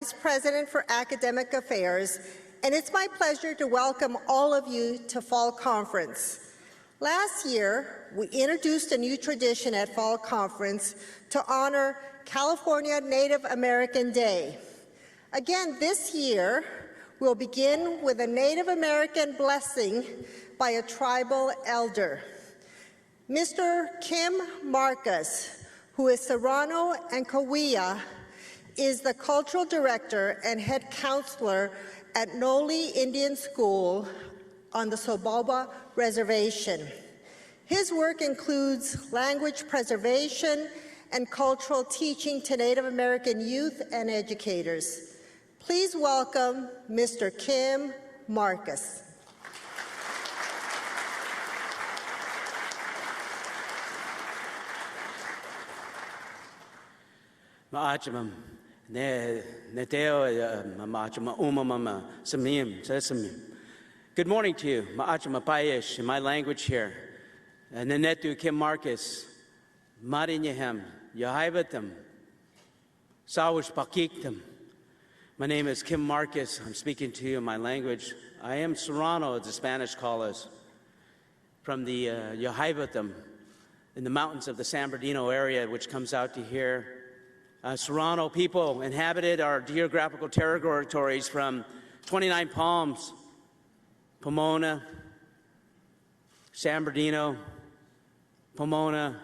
Vice President for Academic Affairs, and it's my pleasure to welcome all of you to Fall Conference. Last year, we introduced a new tradition at Fall Conference to honor California Native American Day. Again, this year, we'll begin with a Native American blessing by a tribal elder. Mr. Kim Marcus, who is Serrano and Cahuilla, is the cultural director and head counselor at Noli Indian School on the Soboba Reservation. His work includes language preservation and cultural teaching to Native American youth and educators. Please welcome Mr. Kim Marcus. Ma'achimam ne neteo ma'achima umamama samim sesamim. Good morning to you. Ma'achima payesh in my language here. Nenetu Kim Marcus. Marinyahem Yahaibatam. Sawish Pakiktam. My name is Kim Marcus. I'm speaking to you in my language. I am Serrano, as the Spanish call us, from the Yahaibatam in the mountains of the San Bernardino area, which comes out to here. Serrano people inhabited our geographical territories from 29 Palms, Pomona, San Bernardino, Pomona,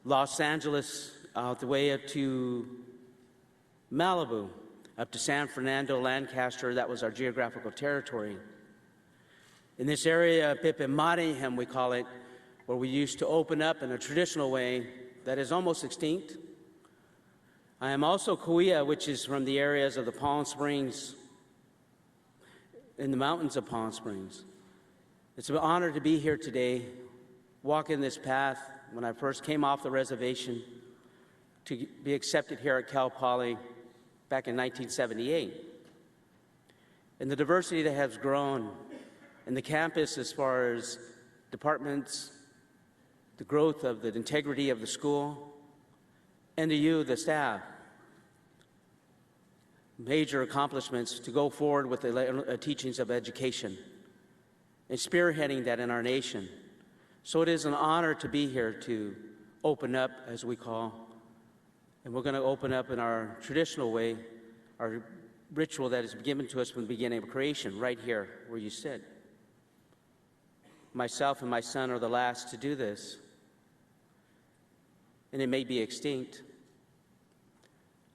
Los Angeles, out the way up to Malibu, up to San Fernando, Lancaster. That was our geographical territory. In this area, Pipimariham, we call it, where we used to open up in a traditional way that is almost extinct. I am also Cahuilla, which is from the areas of the Palm Springs, in the mountains of Palm Springs. It's an honor to be here today, walking this path when I first came off the reservation to be accepted here at Cal Poly back in 1978. And the diversity that has grown in the campus as far as departments, the growth of the integrity of the school, and to you, the staff. Major accomplishments to go forward with the teachings of education and spearheading that in our nation. So it is an honor to be here to open up, as we call, and we're going to open up in our traditional way, our ritual that is given to us from the beginning of creation, right here where you sit. Myself and my son are the last to do this, and it may be extinct.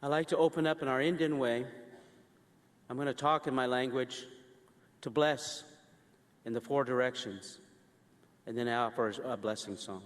I like to open up in our Indian way. I'm going to talk in my language to bless in the 4 directions, and then I offer a blessing song.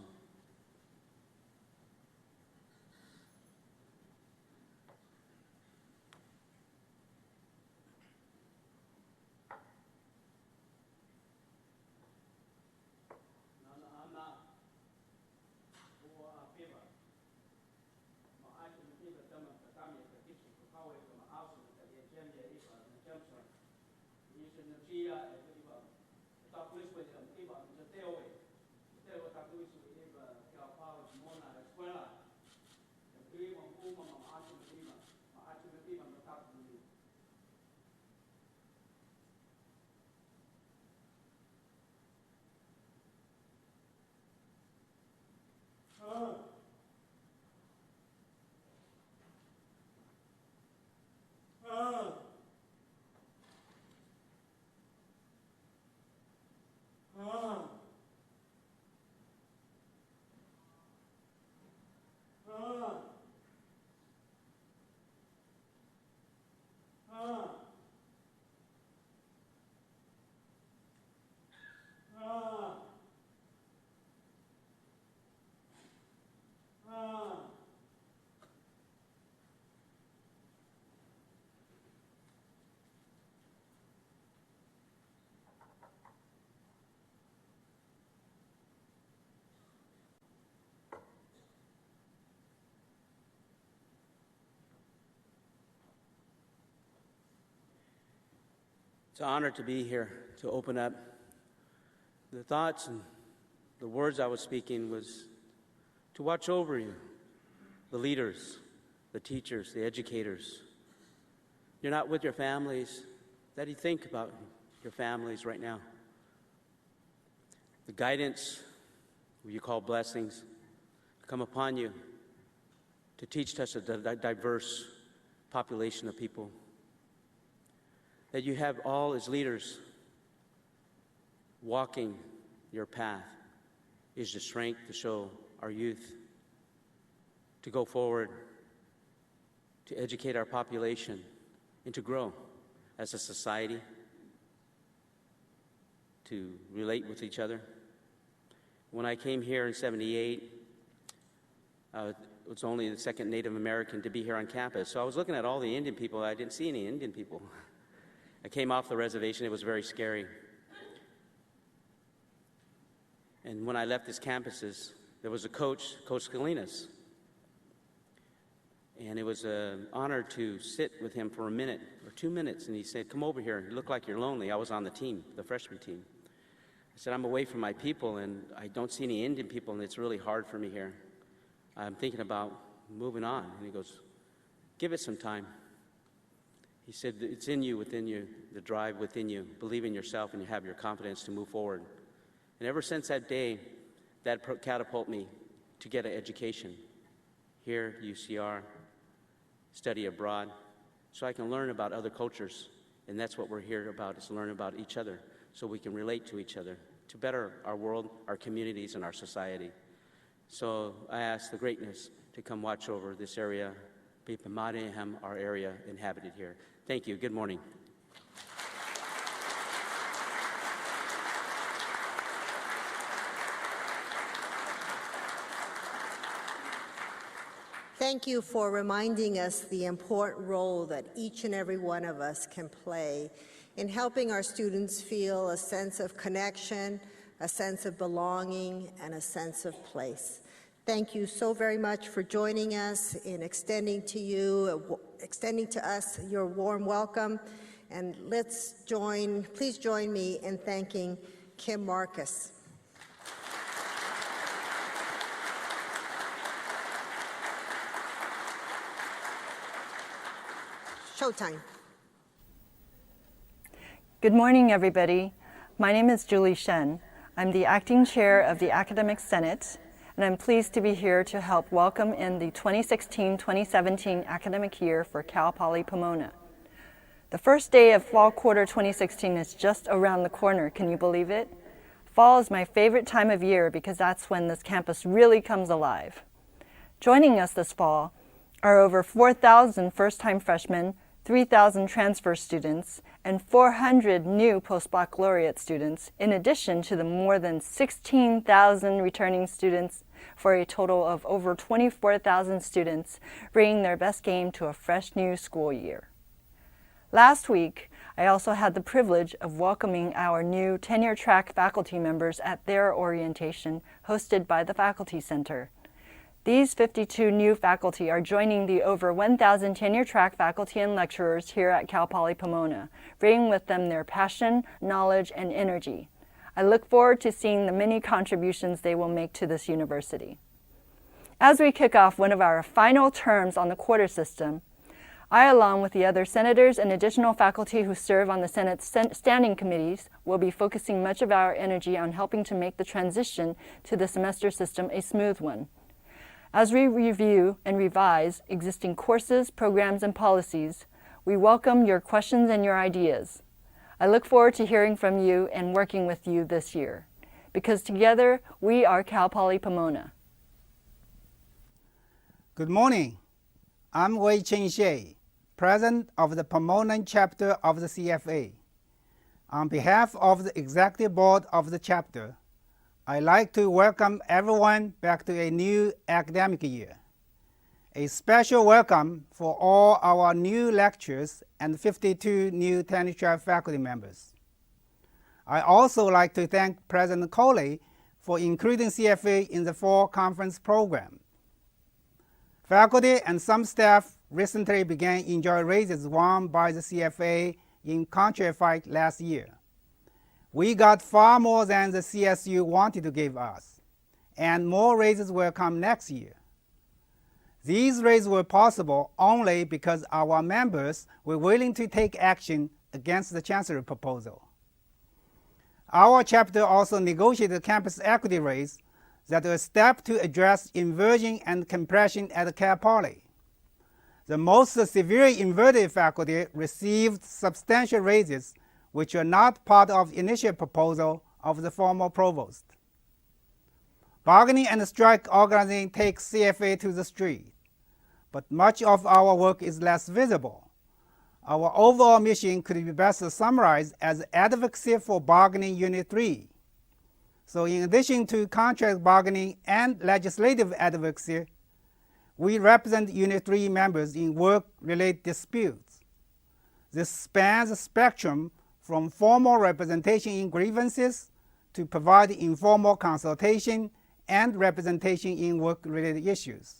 It's an honor to be here to open up. The thoughts and the words I was speaking was to watch over you, the leaders, the teachers, the educators, you're not with your families, that you think about your families right now. The guidance, what you call blessings, come upon you to teach us a diverse population of people. That you have all as leaders walking your path is the strength to show our youth to go forward, to educate our population, and to grow as a society, to relate with each other. When I came here in '78, I was only the second Native American to be here on campus. So I was looking at all the Indian people. I didn't see any Indian people. I came off the reservation. It was very scary. And when I left these campuses, there was a coach, Coach Scalinas. And it was an honor to sit with him for a minute or 2 minutes. And he said, come over here. You look like you're lonely. I was on the team, the freshman team. I said, I'm away from my people, and I don't see any Indian people, and it's really hard for me here. I'm thinking about moving on. And he goes, give it some time. He said, it's in you, within you, the drive within you. Believe in yourself, and you have your confidence to move forward. And ever since that day, that catapulted me to get an education here, UCR, study abroad, so I can learn about other cultures. And that's what we're here about, is to learn about each other so we can relate to each other, to better our world, our communities, and our society. So I ask the greatness to come watch over this area, our area inhabited here. Thank you. Good morning. Thank you for reminding us the important role that each and every one of us can play in helping our students feel a sense of connection, a sense of belonging, and a sense of place. Thank you so very much for joining us in extending to us your warm welcome. And please join me in thanking Kim Marcus. Showtime. Good morning, everybody. My name is Julie Shen. I'm the acting chair of the Academic Senate, and I'm pleased to be here to help welcome in the 2016-2017 academic year for Cal Poly Pomona. The first day of fall quarter 2016 is just around the corner. Can you believe it? Fall is my favorite time of year because that's when this campus really comes alive. Joining us this fall are over 4,000 first-time freshmen, 3,000 transfer students, and 400 new post-baccalaureate students, in addition to the more than 16,000 returning students, for a total of over 24,000 students, bringing their best game to a fresh new school year. Last week, I also had the privilege of welcoming our new tenure-track faculty members at their orientation, hosted by the Faculty Center. These 52 new faculty are joining the over 1,000 tenure-track faculty and lecturers here at Cal Poly Pomona, bringing with them their passion, knowledge, and energy. I look forward to seeing the many contributions they will make to this university. As we kick off one of our final terms on the quarter system, I, along with the other senators and additional faculty who serve on the Senate's standing committees, will be focusing much of our energy on helping to make the transition to the semester system a smooth one. As we review and revise existing courses, programs, and policies, we welcome your questions and your ideas. I look forward to hearing from you and working with you this year, because together we are Cal Poly Pomona. Good morning. I'm Wei Ching Xie, President of the Pomona chapter of the CFA. On behalf of the Executive Board of the chapter, I'd like to welcome everyone back to a new academic year. A special welcome for all our new lecturers and 52 new tenure-track faculty members. I also like to thank President Coley for including CFA in the fall conference program. Faculty and some staff recently began enjoying raises won by the CFA in contract fight last year. We got far more than the CSU wanted to give us, and more raises will come next year. These raises were possible only because our members were willing to take action against the Chancellor proposal. Our chapter also negotiated a campus equity raise that are a step to address inversion and compression at Cal Poly. The most severely inverted faculty received substantial raises which were not part of the initial proposal of the former provost. Bargaining and strike organizing takes CFA to the street, but much of our work is less visible. Our overall mission could be best summarized as advocacy for bargaining Unit 3. So in addition to contract bargaining and legislative advocacy, we represent Unit 3 members in work-related disputes. This spans a spectrum from formal representation in grievances to provide informal consultation and representation in work-related issues.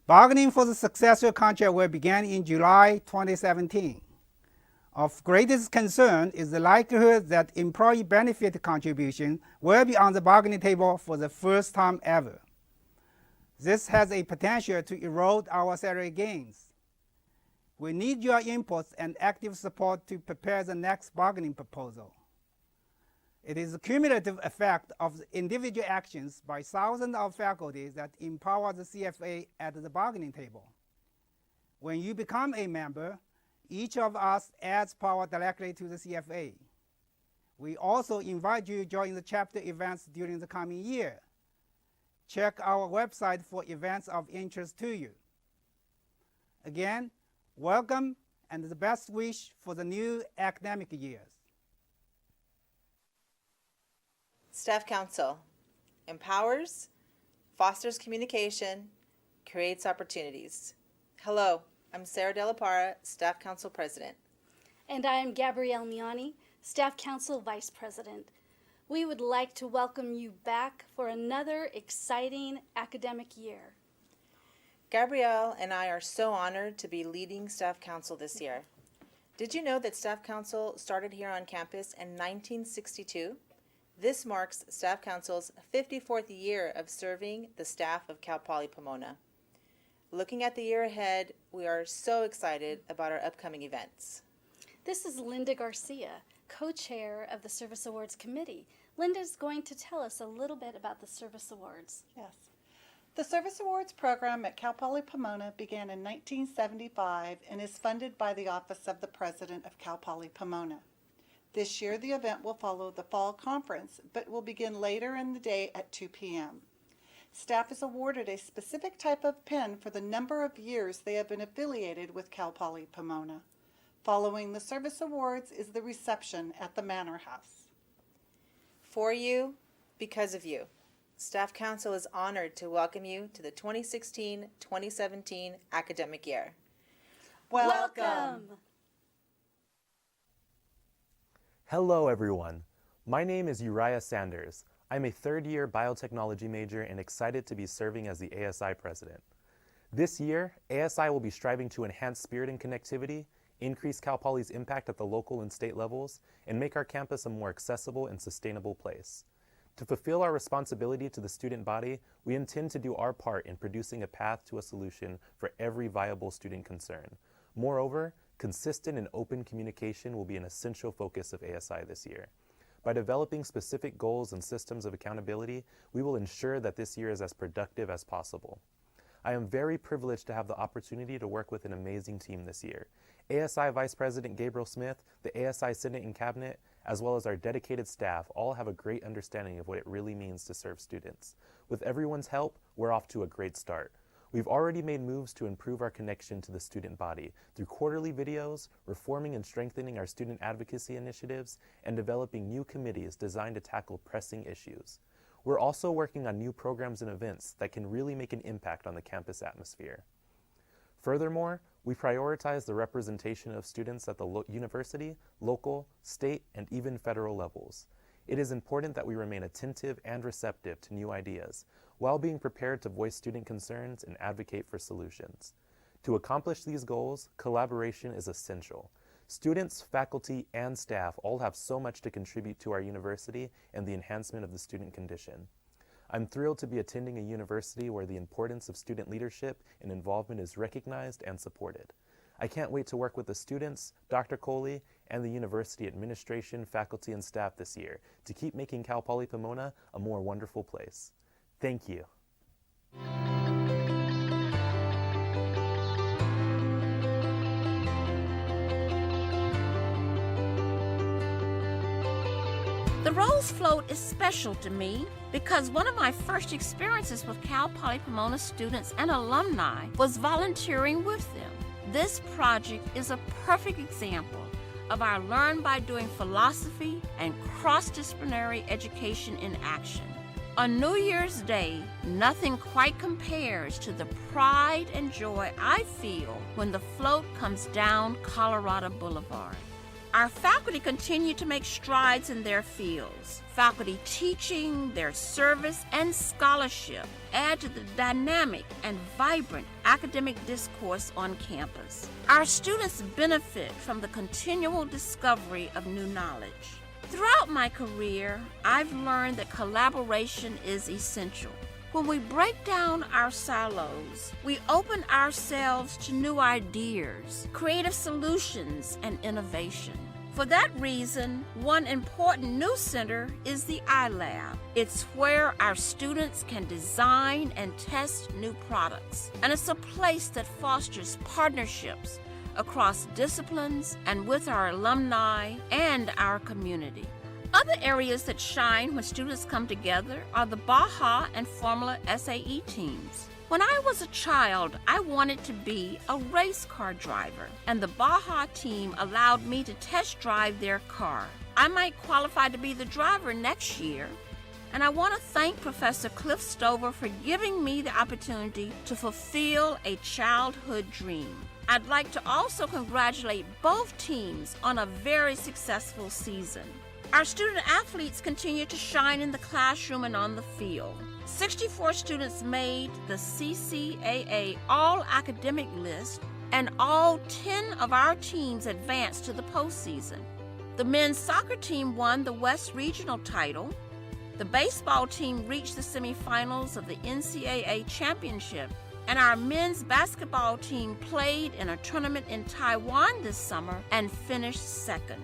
Bargaining for the successor contract will begin in July 2017. Of greatest concern is the likelihood that employee benefit contribution will be on the bargaining table for the first time ever. This has a potential to erode our salary gains. We need your inputs and active support to prepare the next bargaining proposal. It is the cumulative effect of the individual actions by thousands of faculty that empower the CFA at the bargaining table. When you become a member, each of us adds power directly to the CFA. We also invite you to join the chapter events during the coming year. Check our website for events of interest to you. Again, welcome and the best wish for the new academic years. Staff Council empowers, fosters communication, creates opportunities. Hello, I'm Sarah Della Parra, Staff Council President. And I am Gabrielle Miani, Staff Council Vice President. We would like to welcome you back for another exciting academic year. Gabrielle and I are so honored to be leading Staff Council this year. Did you know that Staff Council started here on campus in 1962? This marks Staff Council's 54th year of serving the staff of Cal Poly Pomona. Looking at the year ahead, we are so excited about our upcoming events. This is Linda Garcia, co-chair of the Service Awards Committee. Linda is going to tell us a little bit about the Service Awards. Yes. The Service Awards program at Cal Poly Pomona began in 1975 and is funded by the Office of the President of Cal Poly Pomona. This year, the event will follow the fall conference, but will begin later in the day at 2 p.m. Staff is awarded a specific type of pin for the number of years they have been affiliated with Cal Poly Pomona. Following the Service Awards is the reception at the Manor House. For you, because of you, Staff Council is honored to welcome you to the 2016-2017 academic year. Welcome! Hello everyone, my name is Uriah Sanders. I'm a third-year biotechnology major and excited to be serving as the ASI president. This year, ASI will be striving to enhance spirit and connectivity, increase Cal Poly's impact at the local and state levels, and make our campus a more accessible and sustainable place. To fulfill our responsibility to the student body, we intend to do our part in producing a path to a solution for every viable student concern. Moreover, consistent and open communication will be an essential focus of ASI this year. By developing specific goals and systems of accountability, we will ensure that this year is as productive as possible. I am very privileged to have the opportunity to work with an amazing team this year. ASI Vice President Gabriel Smith, the ASI Senate and Cabinet, as well as our dedicated staff all have a great understanding of what it really means to serve students. With everyone's help, we're off to a great start. We've already made moves to improve our connection to the student body through quarterly videos, reforming and strengthening our student advocacy initiatives, and developing new committees designed to tackle pressing issues. We're also working on new programs and events that can really make an impact on the campus atmosphere. Furthermore, we prioritize the representation of students at the university, local, state, and even federal levels. It is important that we remain attentive and receptive to new ideas, while being prepared to voice student concerns and advocate for solutions. To accomplish these goals, collaboration is essential. Students, faculty, and staff all have so much to contribute to our university and the enhancement of the student condition. I'm thrilled to be attending a university where the importance of student leadership and involvement is recognized and supported. I can't wait to work with the students, Dr. Coley, and the university administration, faculty, and staff this year to keep making Cal Poly Pomona a more wonderful place. Thank you. The Rose Float is special to me because one of my first experiences with Cal Poly Pomona students and alumni was volunteering with them. This project is a perfect example of our Learn by Doing philosophy and cross-disciplinary education in action. On New Year's Day, nothing quite compares to the pride and joy I feel when the float comes down Colorado Boulevard. Our faculty continue to make strides in their fields. Faculty teaching, their service, and scholarship add to the dynamic and vibrant academic discourse on campus. Our students benefit from the continual discovery of new knowledge. Throughout my career, I've learned that collaboration is essential. When we break down our silos, we open ourselves to new ideas, creative solutions, and innovation. For that reason, one important new center is the iLab. It's where our students can design and test new products, and it's a place that fosters partnerships across disciplines and with our alumni and our community. Other areas that shine when students come together are the Baja and Formula SAE teams. When I was a child, I wanted to be a race car driver, and the Baja team allowed me to test drive their car. I might qualify to be the driver next year, and I want to thank Professor Cliff Stover for giving me the opportunity to fulfill a childhood dream. I'd like to also congratulate both teams on a very successful season. Our student athletes continue to shine in the classroom and on the field. 64 students made the CCAA All-Academic list, and all 10 of our teams advanced to the postseason. The men's soccer team won the West Regional title. The baseball team reached the semifinals of the NCAA championship, and our men's basketball team played in a tournament in Taiwan this summer and finished second.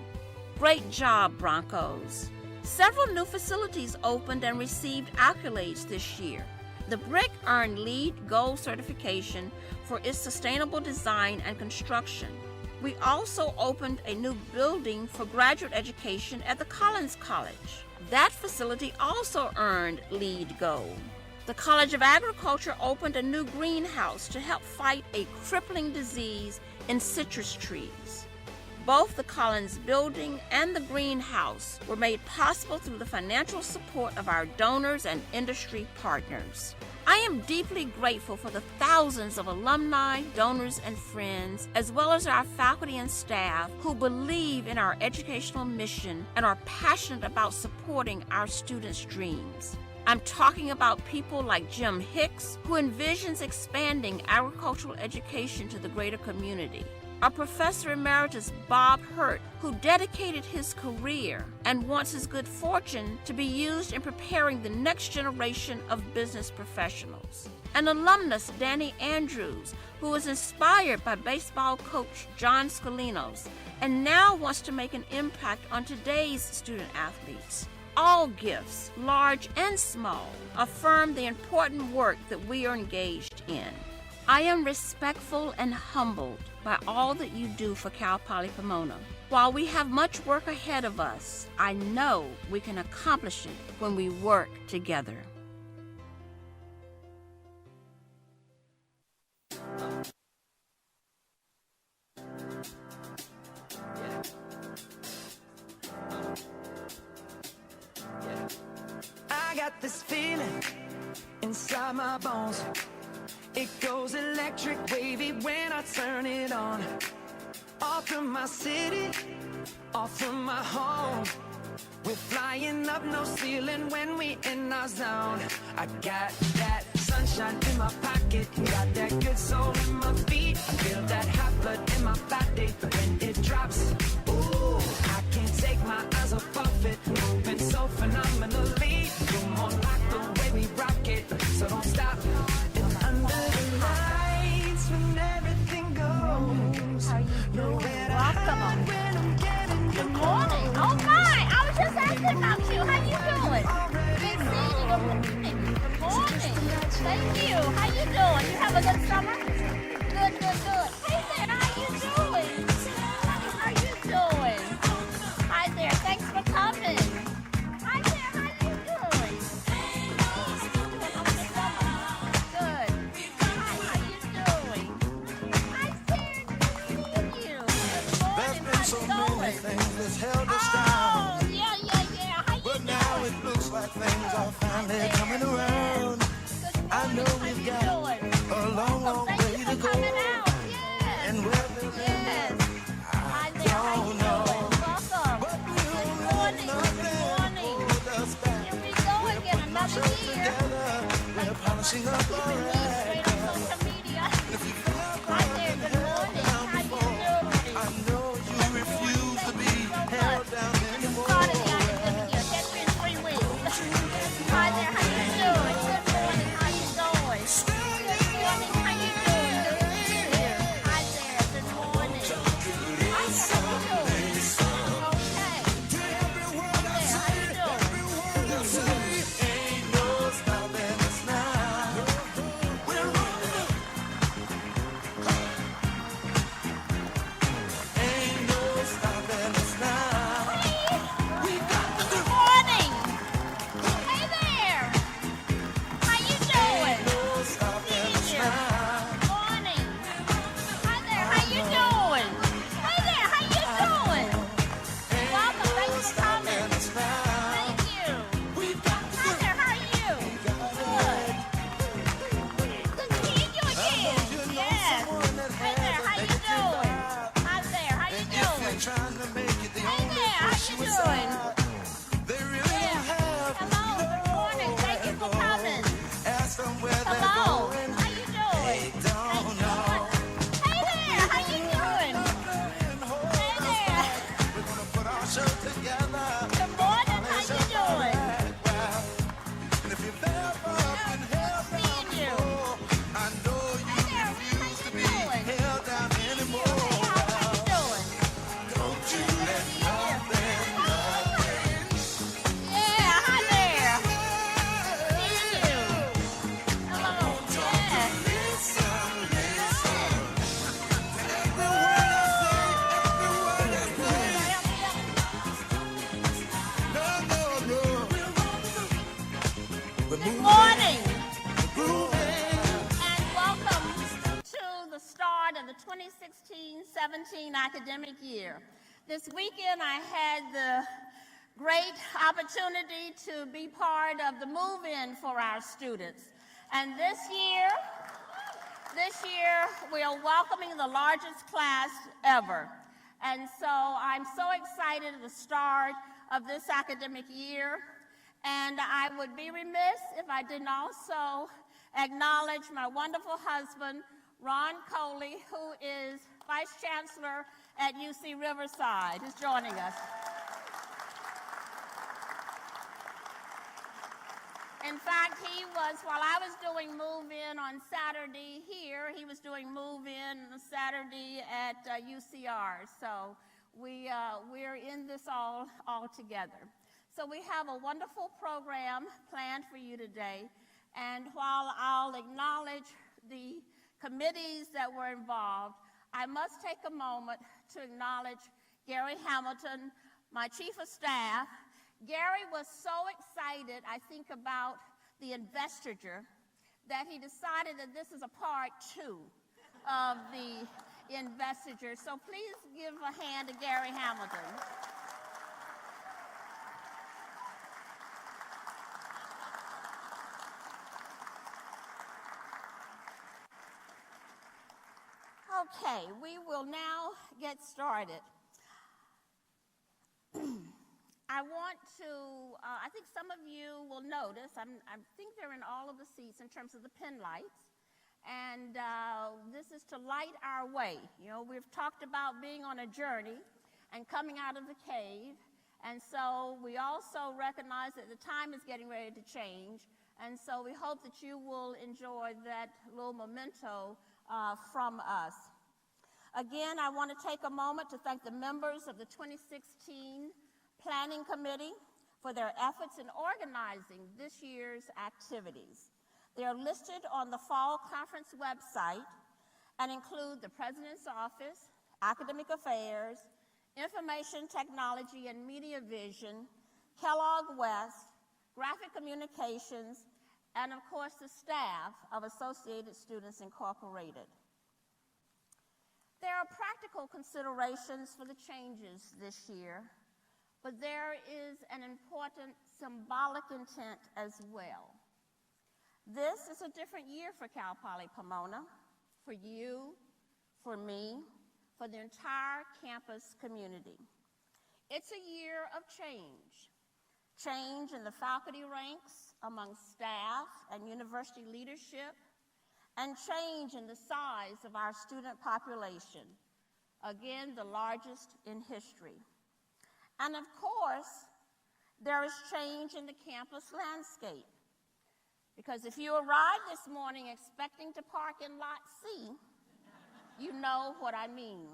Great job, Broncos. Several new facilities opened and received accolades this year. The Brick earned LEED Gold certification for its sustainable design and construction. We also opened a new building for graduate education at the Collins College. That facility also earned LEED Gold. The College of Agriculture opened a new greenhouse to help fight a crippling disease in citrus trees. Both the Collins building and the greenhouse were made possible through the financial support of our donors and industry partners. I am deeply grateful for the thousands of alumni, donors, and friends, as well as our faculty and staff who believe in our educational mission and are passionate about supporting our students' dreams. I'm talking about people like Jim Hicks, who envisions expanding agricultural education to the greater community. Our Professor Emeritus Bob Hurt, who dedicated his career and wants his good fortune to be used in preparing the next generation of business professionals. An alumnus, Danny Andrews, who was inspired by baseball coach John Scalinos and now wants to make an impact on today's student athletes. All gifts, large and small, affirm the important work that we are engaged in. I am respectful and humbled by all that you do for Cal Poly Pomona. While we have much work ahead of us, I know we can accomplish it when we work together. I got this feeling inside my bones. It goes electric wavy when I turn it on. Off from my city, off from my home. We're flying up no ceiling when we in our zone. I got that sunshine in my pocket, got that good soul in my feet. I feel that hot blood in my body when it drops. Ooh, I can't take my eyes off of it, moving so phenomenally. You're more like the way we rock. Welcome 'em. Good morning. Oh my, I was just asking about you. How you doing? Good seeing you. Good morning. Good morning. Thank you. How you doing? You have a good summer? Good, good, good. Hey there, how you doing? How you doing? Hi there, thanks for coming. Hi there, how you doing? Good. Hi, how you doing? Hi there, good seeing you. Good morning, how you going? Things that's held us down. Oh, yeah. How you But doing? now it looks like things are finally coming around. I know we've got a long, long way to go. And where the Yes. Hi there. How you doing? Welcome. Good morning. Good morning. Here we go again. Another year. we're polishing up our Straight on social media. Hi there. Good morning. How you doing? I know you refuse to be held down anymore. Started the academic year. Get me in 3 weeks. Hi there. How you doing? Good morning. How you doing? Good morning. How you doing? Good to see you. Hi there. Good morning. Hi there. How you doing? Okay. Hi there. How you doing? Ain't no stopping us now. We're rolling. Ain't no stopping us now. We got to Good morning. Hey there. How you doing? no stopping us Seeing you. now. Morning. Hi there. How you doing? Hey there. How you doing? Welcome. Thanks for coming. Thank you. We got to Hi there. How are you? Good. Good seeing you again. Yes. Hey there. How you doing? Hi there. How you doing? trying to make it the Hey only there. How you doing? they really Yeah. have. Hello. Good morning. Thank you for coming. Ask them where they're Hello. going. How you doing? Don't know. Hey there. How you doing? Hey there. We're gonna put our show together. Good morning. How you doing? And if you've ever been held Good seeing you. I know you Hey there. How refuse to you be doing? held down anymore. Hey, how you doing? Don't you let nothing, Yeah, hi there. Seeing you. Hello. Yeah. Good morning. And welcome to the start of the 2016-17 academic year. This weekend I had the great opportunity to be part of the move-in for our students. And this year we are welcoming the largest class ever. And so I'm so excited at the start of this academic year. And I would be remiss if I didn't also acknowledge my wonderful husband, Ron Coley, who is Vice Chancellor at UC Riverside, is joining us. In fact, he was, while I was doing move-in on Saturday here, he was doing move-in on Saturday at UCR. So we're in this all together. So we have a wonderful program planned for you today. And while I'll acknowledge the committees that were involved, I must take a moment to acknowledge Gary Hamilton, my Chief of Staff. Gary was so excited, I think, about the investiture that he decided that this is a part 2 of the investiture. So please give a hand to Gary Hamilton. Okay, we will now get started. I want to, I think some of you will notice, I think they're in all of the seats in terms of the pin lights, and this is to light our way. You know, we've talked about being on a journey and coming out of the cave, and so we also recognize that the time is getting ready to change, and so we hope that you will enjoy that little memento from us. Again, I want to take a moment to thank the members of the 2016 Planning Committee for their efforts in organizing this year's activities. They are listed on the Fall Conference website and include the President's Office, Academic Affairs, Information Technology and Media Vision, Kellogg West, Graphic Communications, and of course the staff of Associated Students Incorporated. There are practical considerations for the changes this year, but there is an important symbolic intent as well. This is a different year for Cal Poly Pomona, for you, for me, for the entire campus community. It's a year of change. Change in the faculty ranks, among staff and university leadership, and change in the size of our student population, again, the largest in history. And of course, there is change in the campus landscape, because if you arrived this morning expecting to park in Lot C, you know what I mean.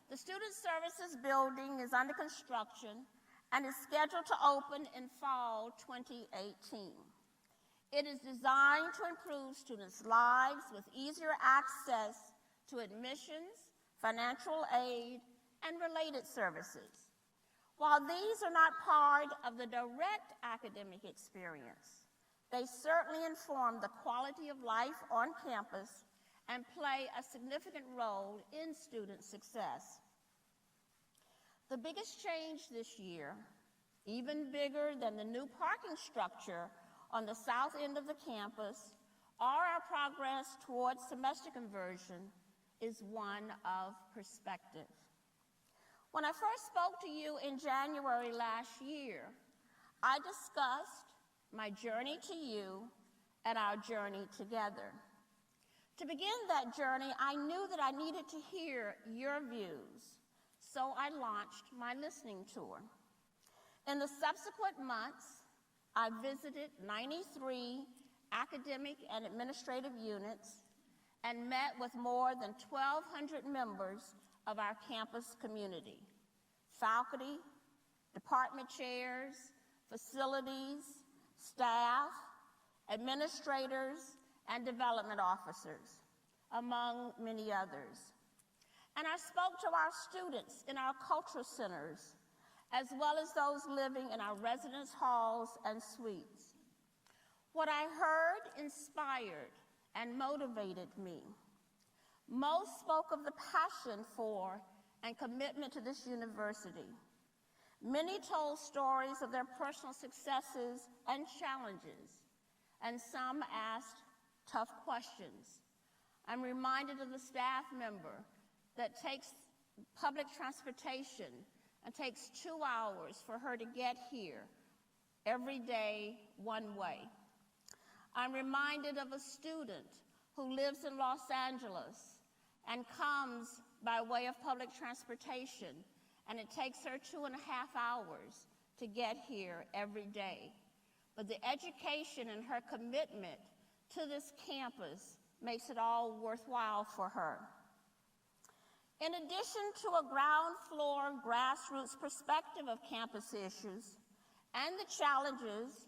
The Student Services Building is under construction and is scheduled to open in fall 2018. It is designed to improve students' lives with easier access to admissions, financial aid, and related services. While these are not part of the direct academic experience, they certainly inform the quality of life on campus and play a significant role in student success. The biggest change this year, even bigger than the new parking structure on the south end of the campus or our progress towards semester conversion, is one of perspective. When I first spoke to you in January last year, I discussed my journey to you and our journey together. To begin that journey, I knew that I needed to hear your views, so I launched my listening tour. In the subsequent months, I visited 93 academic and administrative units and met with more than 1,200 members of our campus community, faculty, department chairs, facilities, staff, administrators, and development officers, among many others. And I spoke to our students in our cultural centers, as well as those living in our residence halls and suites. What I heard inspired and motivated me. Most spoke of the passion for and commitment to this university. Many told stories of their personal successes and challenges, and some asked tough questions. I'm reminded of the staff member that takes public transportation and takes 2 hours for her to get here every day one way. I'm reminded of a student who lives in Los Angeles and comes by way of public transportation, and it takes her 2.5 hours to get here every day. But the education and her commitment to this campus makes it all worthwhile for her. In addition to a ground floor grassroots perspective of campus issues and the challenges,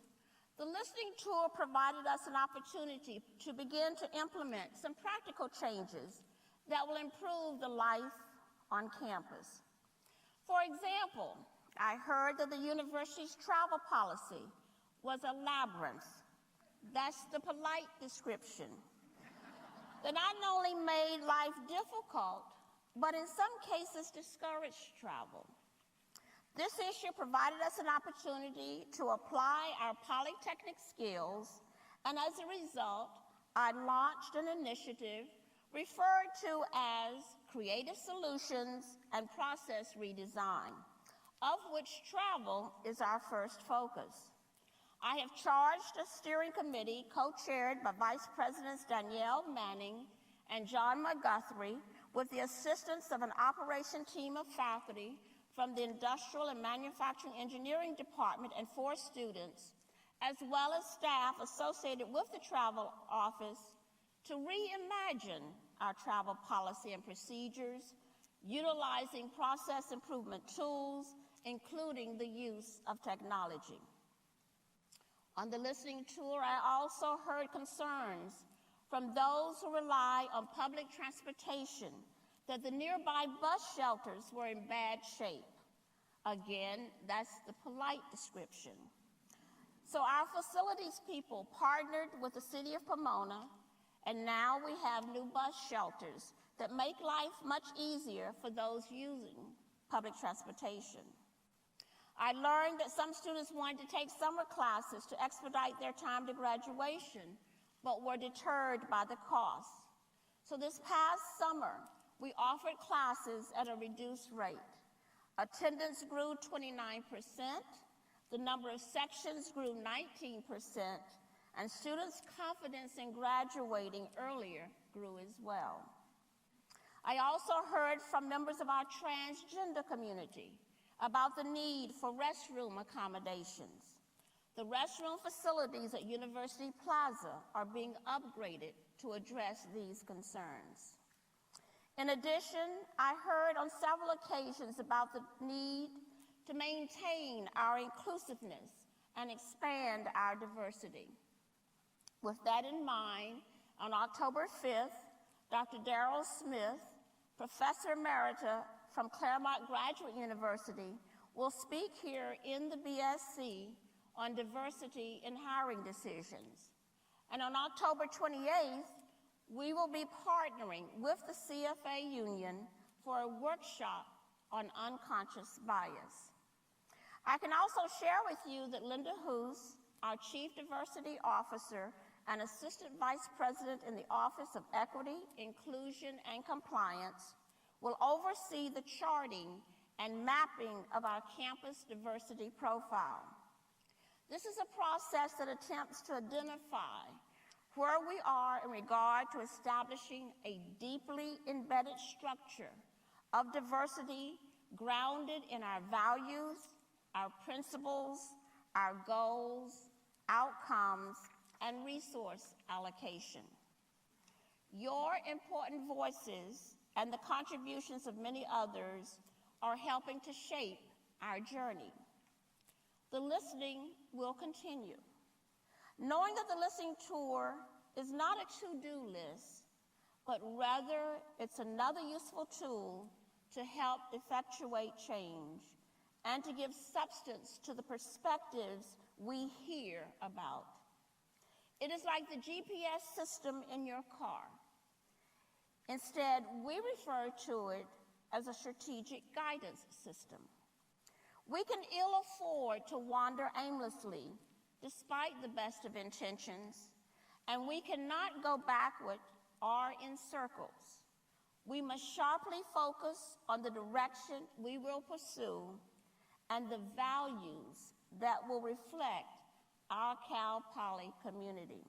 the listening tour provided us an opportunity to begin to implement some practical changes that will improve the life on campus. For example, I heard that the university's travel policy was a labyrinth. That's the polite description. That not only made life difficult, but in some cases discouraged travel. This issue provided us an opportunity to apply our polytechnic skills, and as a result, I launched an initiative referred to as Creative Solutions and Process Redesign, of which travel is our first focus. I have charged a steering committee co-chaired by Vice Presidents Danielle Manning and John McGuthrie, with the assistance of an operation team of faculty from the Industrial and Manufacturing Engineering Department and 4 students, as well as staff associated with the travel office, to reimagine our travel policy and procedures, utilizing process improvement tools, including the use of technology. On the listening tour, I also heard concerns from those who rely on public transportation that the nearby bus shelters were in bad shape. Again, that's the polite description. So our facilities people partnered with the city of Pomona, and now we have new bus shelters that make life much easier for those using public transportation. I learned that some students wanted to take summer classes to expedite their time to graduation, but were deterred by the cost. So this past summer, we offered classes at a reduced rate. Attendance grew 29%, the number of sections grew 19%, and students' confidence in graduating earlier grew as well. I also heard from members of our transgender community about the need for restroom accommodations. The restroom facilities at University Plaza are being upgraded to address these concerns. In addition, I heard on several occasions about the need to maintain our inclusiveness and expand our diversity. With that in mind, on October 5th, Dr. Darrell Smith, Professor Emerita from Claremont Graduate University, will speak here in the BSC on diversity in hiring decisions. And on October 28th, we will be partnering with the CFA Union for a workshop on unconscious bias. I can also share with you that Linda Hoos, our Chief Diversity Officer and Assistant Vice President in the Office of Equity, Inclusion, and Compliance, will oversee the charting and mapping of our campus diversity profile. This is a process that attempts to identify where we are in regard to establishing a deeply embedded structure of diversity grounded in our values, our principles, our goals, outcomes, and resource allocation. Your important voices and the contributions of many others are helping to shape our journey. The listening will continue. Knowing that the listening tour is not a to-do list, but rather it's another useful tool to help effectuate change and to give substance to the perspectives we hear about. It is like the GPS system in your car. Instead, we refer to it as a strategic guidance system. We can ill afford to wander aimlessly despite the best of intentions, and we cannot go backward or in circles. We must sharply focus on the direction we will pursue and the values that will reflect our Cal Poly community.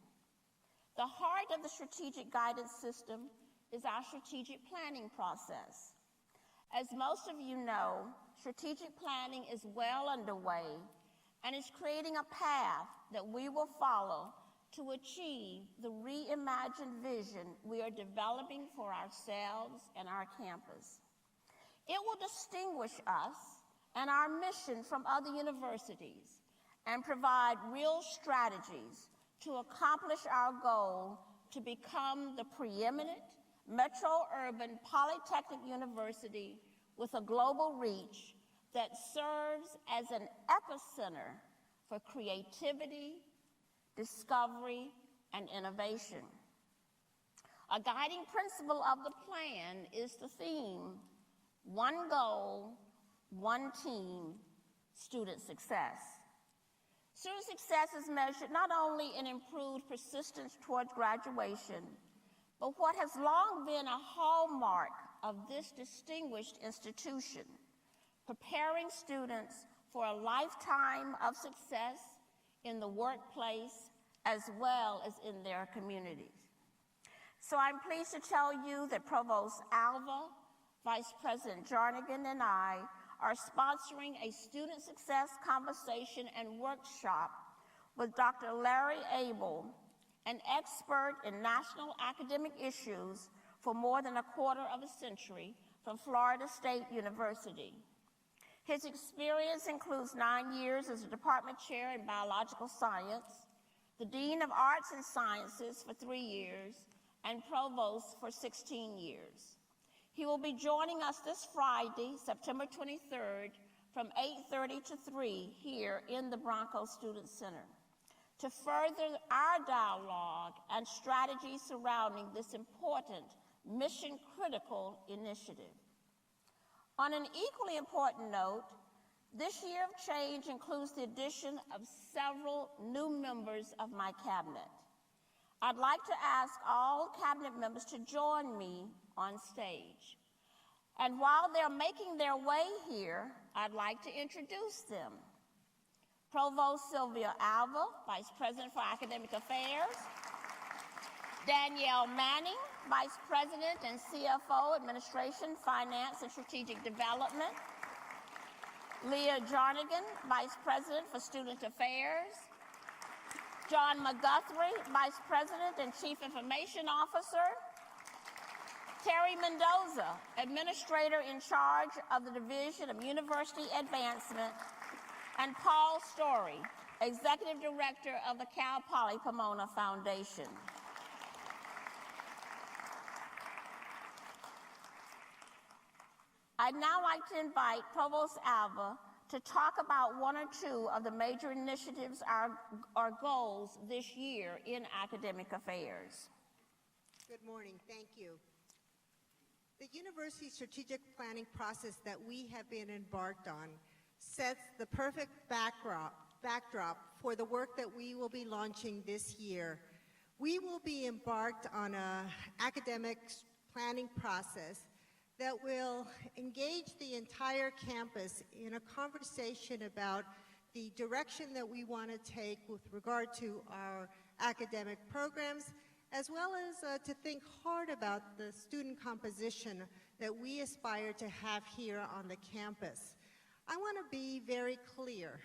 The heart of the strategic guidance system is our strategic planning process. As most of you know, strategic planning is well underway and is creating a path that we will follow to achieve the reimagined vision we are developing for ourselves and our campus. It will distinguish us and our mission from other universities and provide real strategies to accomplish our goal to become the preeminent metro-urban polytechnic university with a global reach that serves as an epicenter for creativity, discovery, and innovation. A guiding principle of the plan is the theme, one goal, one team, student success. Student success is measured not only in improved persistence towards graduation, but what has long been a hallmark of this distinguished institution, preparing students for a lifetime of success in the workplace as well as in their communities. So I'm pleased to tell you that Provost Alva, Vice President Jarnigan, and I are sponsoring a student success conversation and workshop with Dr. Larry Abel, an expert in national academic issues for more than a quarter of a century from Florida State University. His experience includes 9 years as a department chair in biological science, the dean of arts and sciences for 3 years, and provost for 16 years. He will be joining us this Friday, September 23rd, from 8:30 to 3 here in the Broncos Student Center to further our dialogue and strategy surrounding this important mission-critical initiative. On an equally important note, this year of change includes the addition of several new members of my cabinet. I'd like to ask all cabinet members to join me on stage. And while they're making their way here, I'd like to introduce them. Provost Sylvia Alva, Vice President for Academic Affairs. Danielle Manning, Vice President and CFO, Administration, Finance, and Strategic Development. Leah Jarnigan, Vice President for Student Affairs. John McGuthrie, Vice President and Chief Information Officer. Terry Mendoza, Administrator in charge of the Division of University Advancement. And Paul Story, Executive Director of the Cal Poly Pomona Foundation. I'd now like to invite Provost Alva to talk about one or two of the major initiatives or goals this year in academic affairs. Good morning. Thank you. The university strategic planning process that we have been embarked on sets the perfect backdrop for the work that we will be launching this year. We will be embarked on an academic planning process that will engage the entire campus in a conversation about the direction that we want to take with regard to our academic programs, as well as to think hard about the student composition that we aspire to have here on the campus. I want to be very clear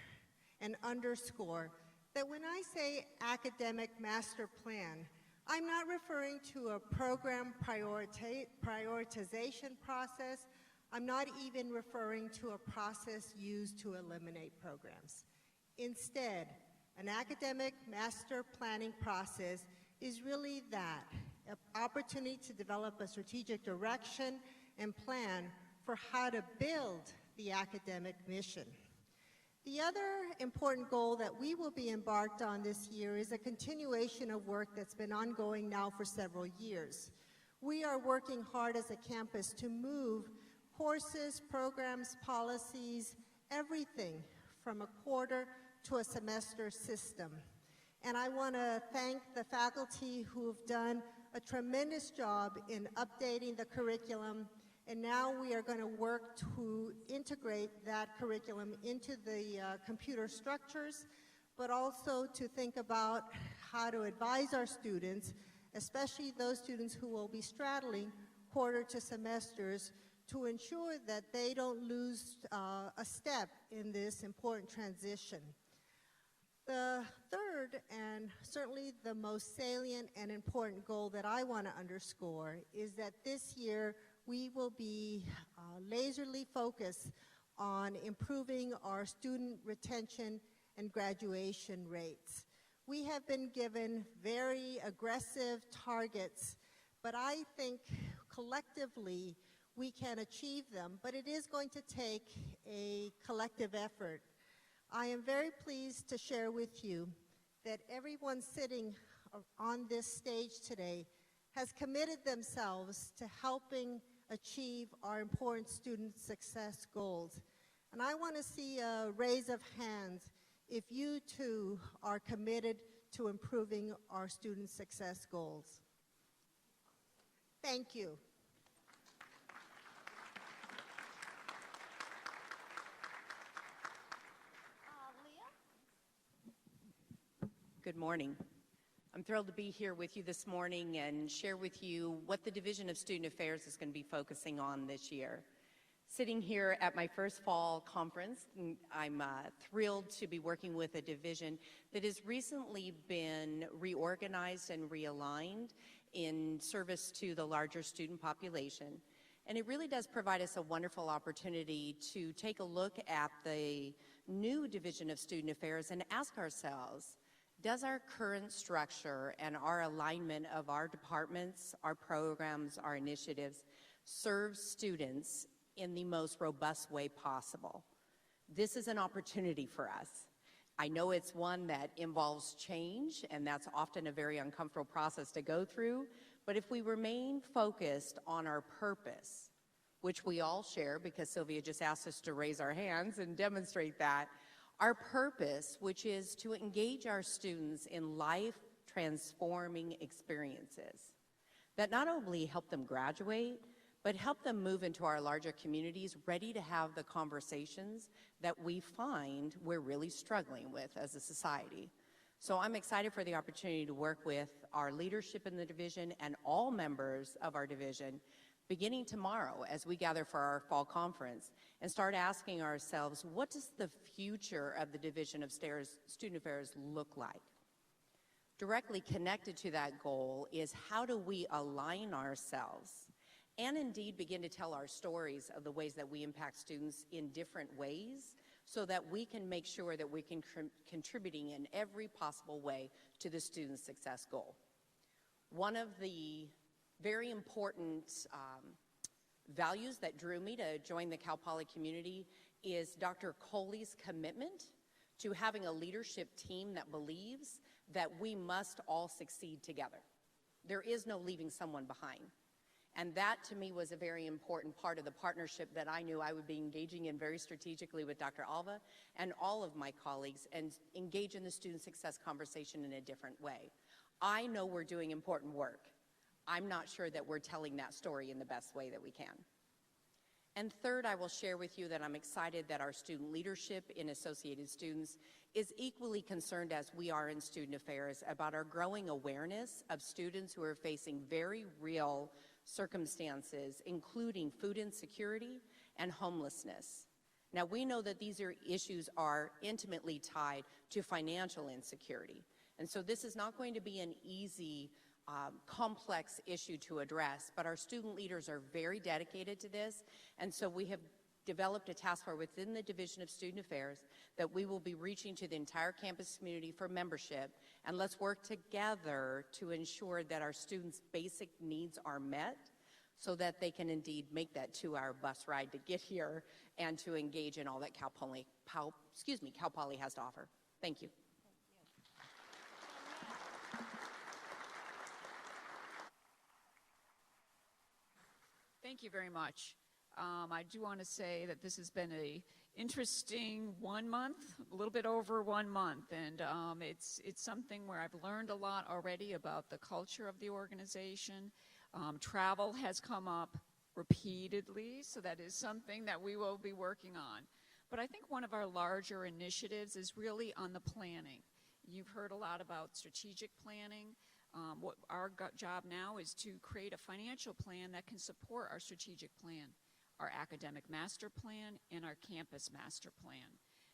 and underscore that when I say academic master plan, I'm not referring to a program prioritization process. I'm not even referring to a process used to eliminate programs. Instead, an academic master planning process is really that, an opportunity to develop a strategic direction and plan for how to build the academic mission. The other important goal that we will be embarked on this year is a continuation of work that's been ongoing now for several years. We are working hard as a campus to move courses, programs, policies, everything from a quarter to a semester system. And I want to thank the faculty who have done a tremendous job in updating the curriculum. And now we are going to work to integrate that curriculum into the computer structures, but also to think about how to advise our students, especially those students who will be straddling quarter to semesters, to ensure that they don't lose a step in this important transition. The third, and certainly the most salient and important goal that I want to underscore is that this year we will be laserly focused on improving our student retention and graduation rates. We have been given very aggressive targets, but I think collectively we can achieve them, but it is going to take a collective effort. I am very pleased to share with you that everyone sitting on this stage today has committed themselves to helping achieve our important student success goals. And I want to see a raise of hands if you too are committed to improving our student success goals. Thank you. Good morning. I'm thrilled to be here with you this morning and share with you what the Division of Student Affairs is going to be focusing on this year. Sitting here at my first fall conference, I'm thrilled to be working with a division that has recently been reorganized and realigned in service to the larger student population. And it really does provide us a wonderful opportunity to take a look at the new Division of Student Affairs and ask ourselves, does our current structure and our alignment of our departments, our programs, our initiatives serve students in the most robust way possible? This is an opportunity for us. I know it's one that involves change, and that's often a very uncomfortable process to go through, but if we remain focused on our purpose, which we all share because Sylvia just asked us to raise our hands and demonstrate that, our purpose, which is to engage our students in life-transforming experiences that not only help them graduate, but help them move into our larger communities ready to have the conversations that we find we're really struggling with as a society. So I'm excited for the opportunity to work with our leadership in the division and all members of our division beginning tomorrow as we gather for our fall conference and start asking ourselves, what does the future of the Division of Student Affairs look like? Directly connected to that goal is how do we align ourselves and indeed begin to tell our stories of the ways that we impact students in different ways so that we can make sure that we can contributing in every possible way to the student success goal. One of the very important values that drew me to join the Cal Poly community is Dr. Coley's commitment to having a leadership team that believes that we must all succeed together. There is no leaving someone behind. And that, to me, was a very important part of the partnership that I knew I would be engaging in very strategically with Dr. Alva and all of my colleagues and engage in the student success conversation in a different way. I know we're doing important work. I'm not sure that we're telling that story in the best way that we can. And third, I will share with you that I'm excited that our student leadership in Associated Students is equally concerned as we are in Student Affairs about our growing awareness of students who are facing very real circumstances, including food insecurity and homelessness. Now, we know that these issues are intimately tied to financial insecurity. And so this is not going to be an easy, complex issue to address, but our student leaders are very dedicated to this. And so we have developed a task force within the Division of Student Affairs that we will be reaching to the entire campus community for membership, and let's work together to ensure that our students' basic needs are met so that they can indeed make that 2-hour bus ride to get here and to engage in all that Cal Poly has to offer. Thank you. Thank you very much. I do want to say that this has been an interesting 1 month, a little bit over 1 month, and it's something where I've learned a lot already about the culture of the organization. Travel has come up repeatedly, so that is something that we will be working on. But I think one of our larger initiatives is really on the planning. You've heard a lot about strategic planning. What our job now is to create a financial plan that can support our strategic plan, our academic master plan, and our campus master plan.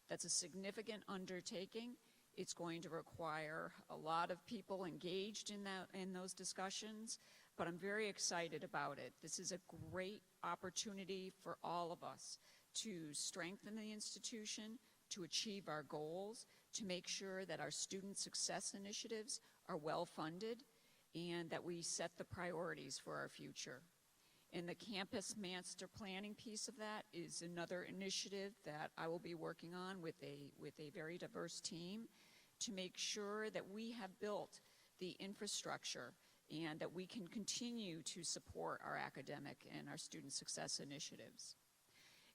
That's a significant undertaking. It's going to require a lot of people engaged in those discussions, but I'm very excited about it. This is a great opportunity for all of us to strengthen the institution, to achieve our goals, to make sure that our student success initiatives are well funded, and that we set the priorities for our future. And the campus master planning piece of that is another initiative that I will be working on with a very diverse team to make sure that we have built the infrastructure and that we can continue to support our academic and our student success initiatives.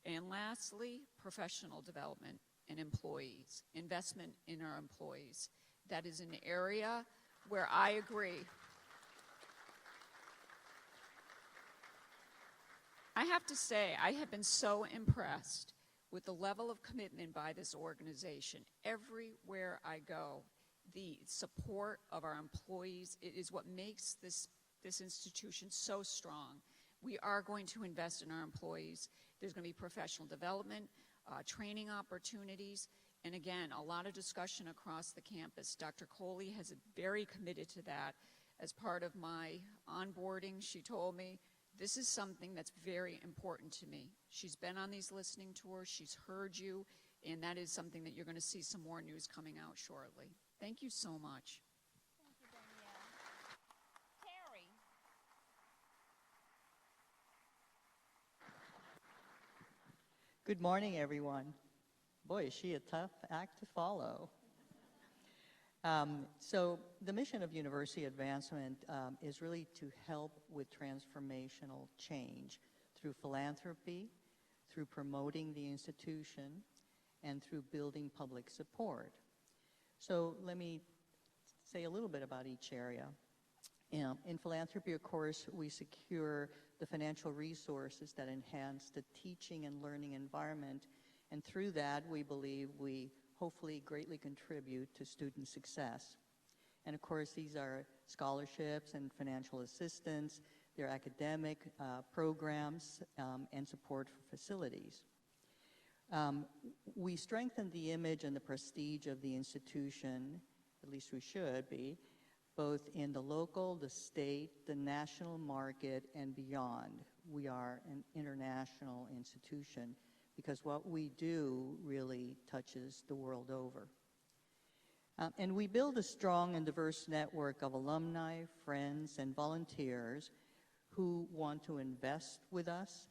And lastly, professional development and employees, investment in our employees. That is an area where I agree. I have to say, I have been so impressed with the level of commitment by this organization. Everywhere I go, the support of our employees is what makes this institution so strong. We are going to invest in our employees. There's going to be professional development, training opportunities, and again, a lot of discussion across the campus. Dr. Coley has very committed to that as part of my onboarding, she told me, this is something that's very important to me. She's been on these listening tours, she's heard you, and that is something that you're going to see some more news coming out shortly. Thank you so much. Thank you, Danielle. Terry. Good morning, everyone. Boy, is she a tough act to follow. So the mission of university advancement is really to help with transformational change through philanthropy, through promoting the institution, and through building public support. So let me say a little bit about each area. In philanthropy, of course, we secure the financial resources that enhance the teaching and learning environment, and through that, we believe we hopefully greatly contribute to student success. And of course, these are scholarships and financial assistance, they're academic programs, and support for facilities. We strengthen the image and the prestige of the institution, at least we should be, both in the local, the state, the national market, and beyond. We are an international institution because what we do really touches the world over. And we build a strong and diverse network of alumni, friends, and volunteers who want to invest with us,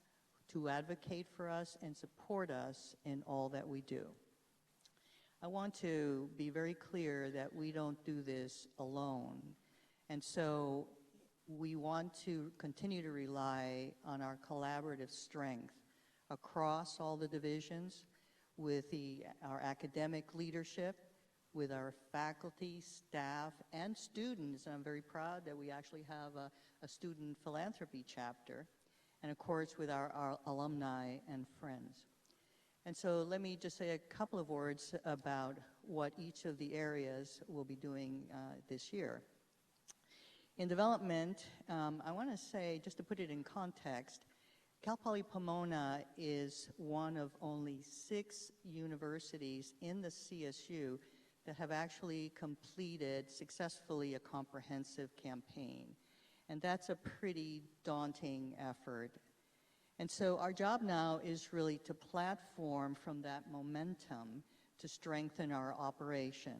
to advocate for us, and support us in all that we do. I want to be very clear that we don't do this alone. And so we want to continue to rely on our collaborative strength across all the divisions with our academic leadership, with our faculty, staff, and students. And I'm very proud that we actually have a student philanthropy chapter, and of course with our alumni and friends. And so let me just say a couple of words about what each of the areas will be doing this year. In development, I want to say, just to put it in context, Cal Poly Pomona is one of only 6 universities in the CSU that have actually completed successfully a comprehensive campaign. And that's a pretty daunting effort. And so our job now is really to platform from that momentum to strengthen our operation.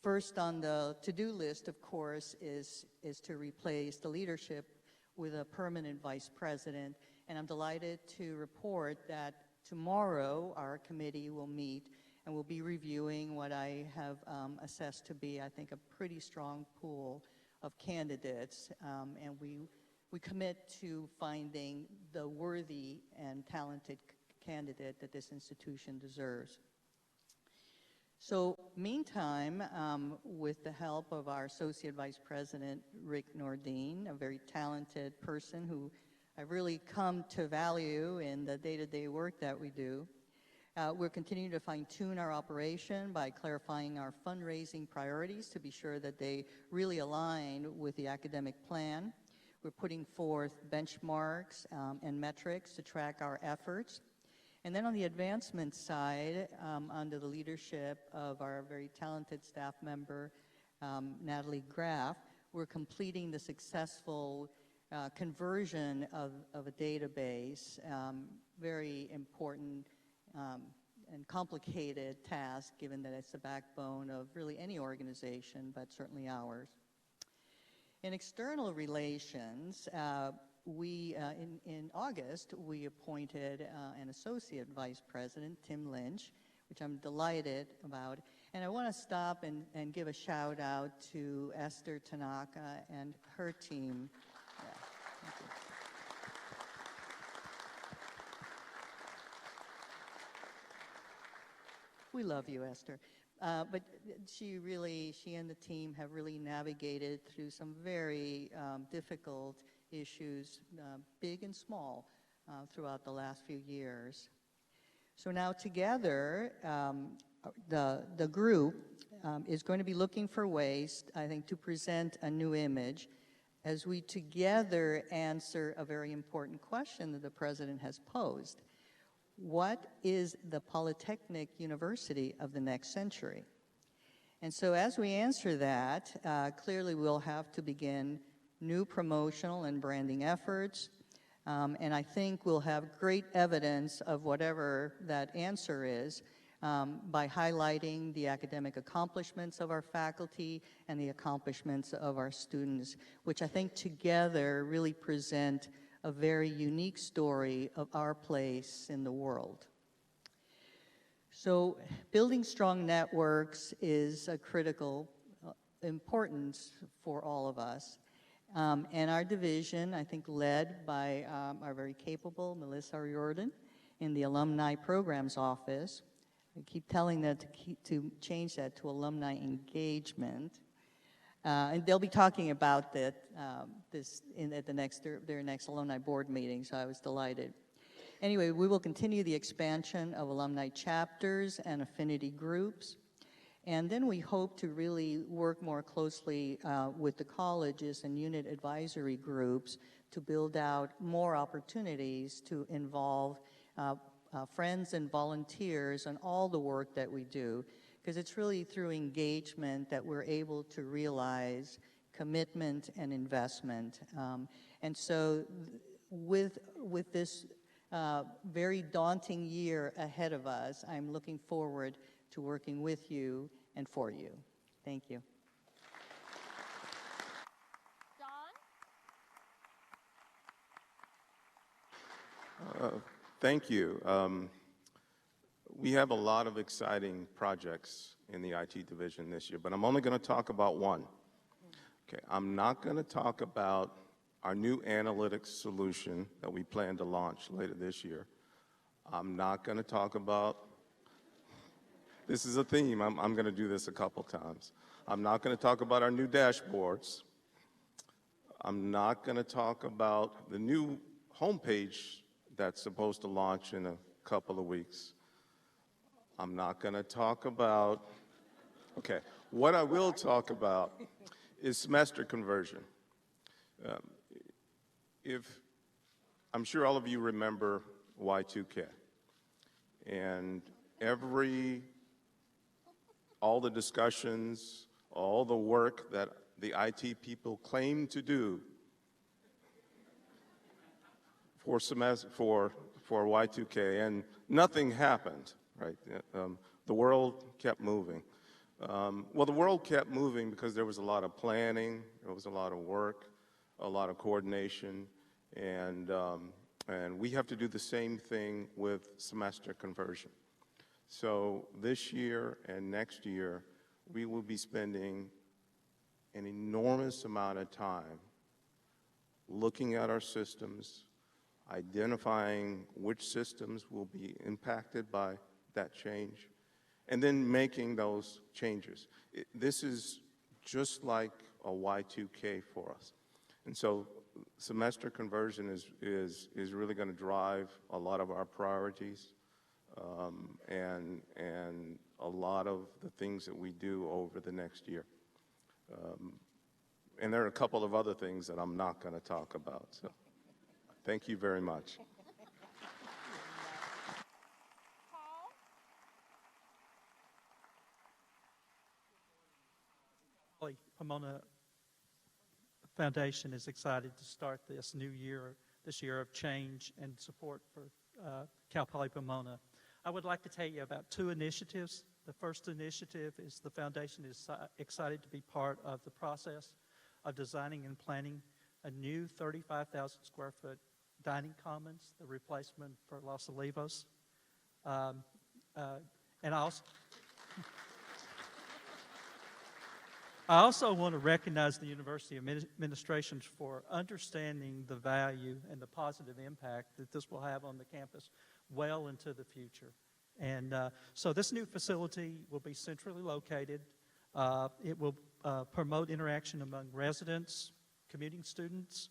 First on the to-do list, of course, is to replace the leadership with a permanent vice president. And I'm delighted to report that tomorrow our committee will meet and we'll be reviewing what I have assessed to be, I think, a pretty strong pool of candidates. And we commit to finding the worthy and talented candidate that this institution deserves. So meantime, with the help of our Associate Vice President, Rick Nordine, a very talented person who I've really come to value in the day-to-day work that we do, we're continuing to fine-tune our operation by clarifying our fundraising priorities to be sure that they really align with the academic plan. We're putting forth benchmarks and metrics to track our efforts. And then on the advancement side, under the leadership of our very talented staff member, Natalie Graff, we're completing the successful conversion of a database, very important and complicated task, given that it's the backbone of really any organization, but certainly ours. In external relations, in August, we appointed an associate vice president, Tim Lynch, which I'm delighted about. And I want to stop and give a shout out to Esther Tanaka and her team. Yeah, thank you. We love you, Esther. But she and the team have really navigated through some very difficult issues, big and small, throughout the last few years. So now together, the group is going to be looking for ways, I think, to present a new image as we together answer a very important question that the President has posed. What is the Polytechnic University of the next century? And so as we answer that, clearly we'll have to begin new promotional and branding efforts. And I think we'll have great evidence of whatever that answer is by highlighting the academic accomplishments of our faculty and the accomplishments of our students, which I think together really present a very unique story of our place in the world. So building strong networks is a critical importance for all of us. And our division, I think led by our very capable Melissa Riordan in the Alumni Programs Office. I keep telling them to change that to alumni engagement. And they'll be talking about that at their next alumni board meeting, so I was delighted. Anyway, we will continue the expansion of alumni chapters and affinity groups. And then we hope to really work more closely with the colleges and unit advisory groups to build out more opportunities to involve friends and volunteers in all the work that we do, because it's really through engagement that we're able to realize commitment and investment. And so with this very daunting year ahead of us, I'm looking forward to working with you and for you. Thank you. Thank you. We have a lot of exciting projects in the IT division this year, but I'm only going to talk about one. Okay, I'm not going to talk about our new analytics solution that we plan to launch later this year. I'm not going to talk about, this is a theme, I'm going to do this a couple times. I'm not going to talk about our new dashboards. I'm not going to talk about the new homepage that's supposed to launch in a couple of weeks. I'm not going to talk about, okay, what I will talk about is semester conversion. I'm sure all of you remember Y2K, and all the discussions, all the work that the IT people claim to do for Y2K, and nothing happened, right? The world kept moving. Well, the world kept moving because there was a lot of planning, there was a lot of work, a lot of coordination, and we have to do the same thing with semester conversion. So this year and next year, we will be spending an enormous amount of time looking at our systems, identifying which systems will be impacted by that change, and then making those changes. This is just like a Y2K for us. And so semester conversion is really going to drive a lot of our priorities and a lot of the things that we do over the next year. And there are a couple of other things that I'm not going to talk about. So thank you very much. Pomona Foundation is excited to start this year of change and support for Cal Poly Pomona. I would like to tell you about two initiatives. The first initiative is the foundation is excited to be part of the process of designing and planning a new 35,000 square foot dining commons, the replacement for Los Olivos. And I also want to recognize the University administrations for understanding the value and the positive impact that this will have on the campus well into the future. And so this new facility will be centrally located. It will promote interaction among residents, commuting students,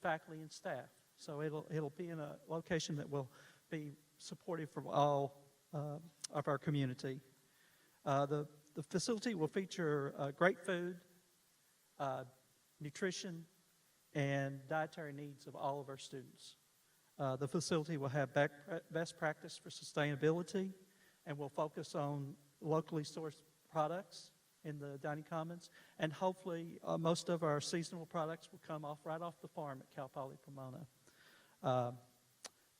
faculty, and staff. So it'll be in a location that will be supportive for all of our community. The facility will feature great food, nutrition, and dietary needs of all of our students. The facility will have best practice for sustainability and will focus on locally sourced products in the dining commons, and hopefully most of our seasonal products will come right off the farm at Cal Poly Pomona.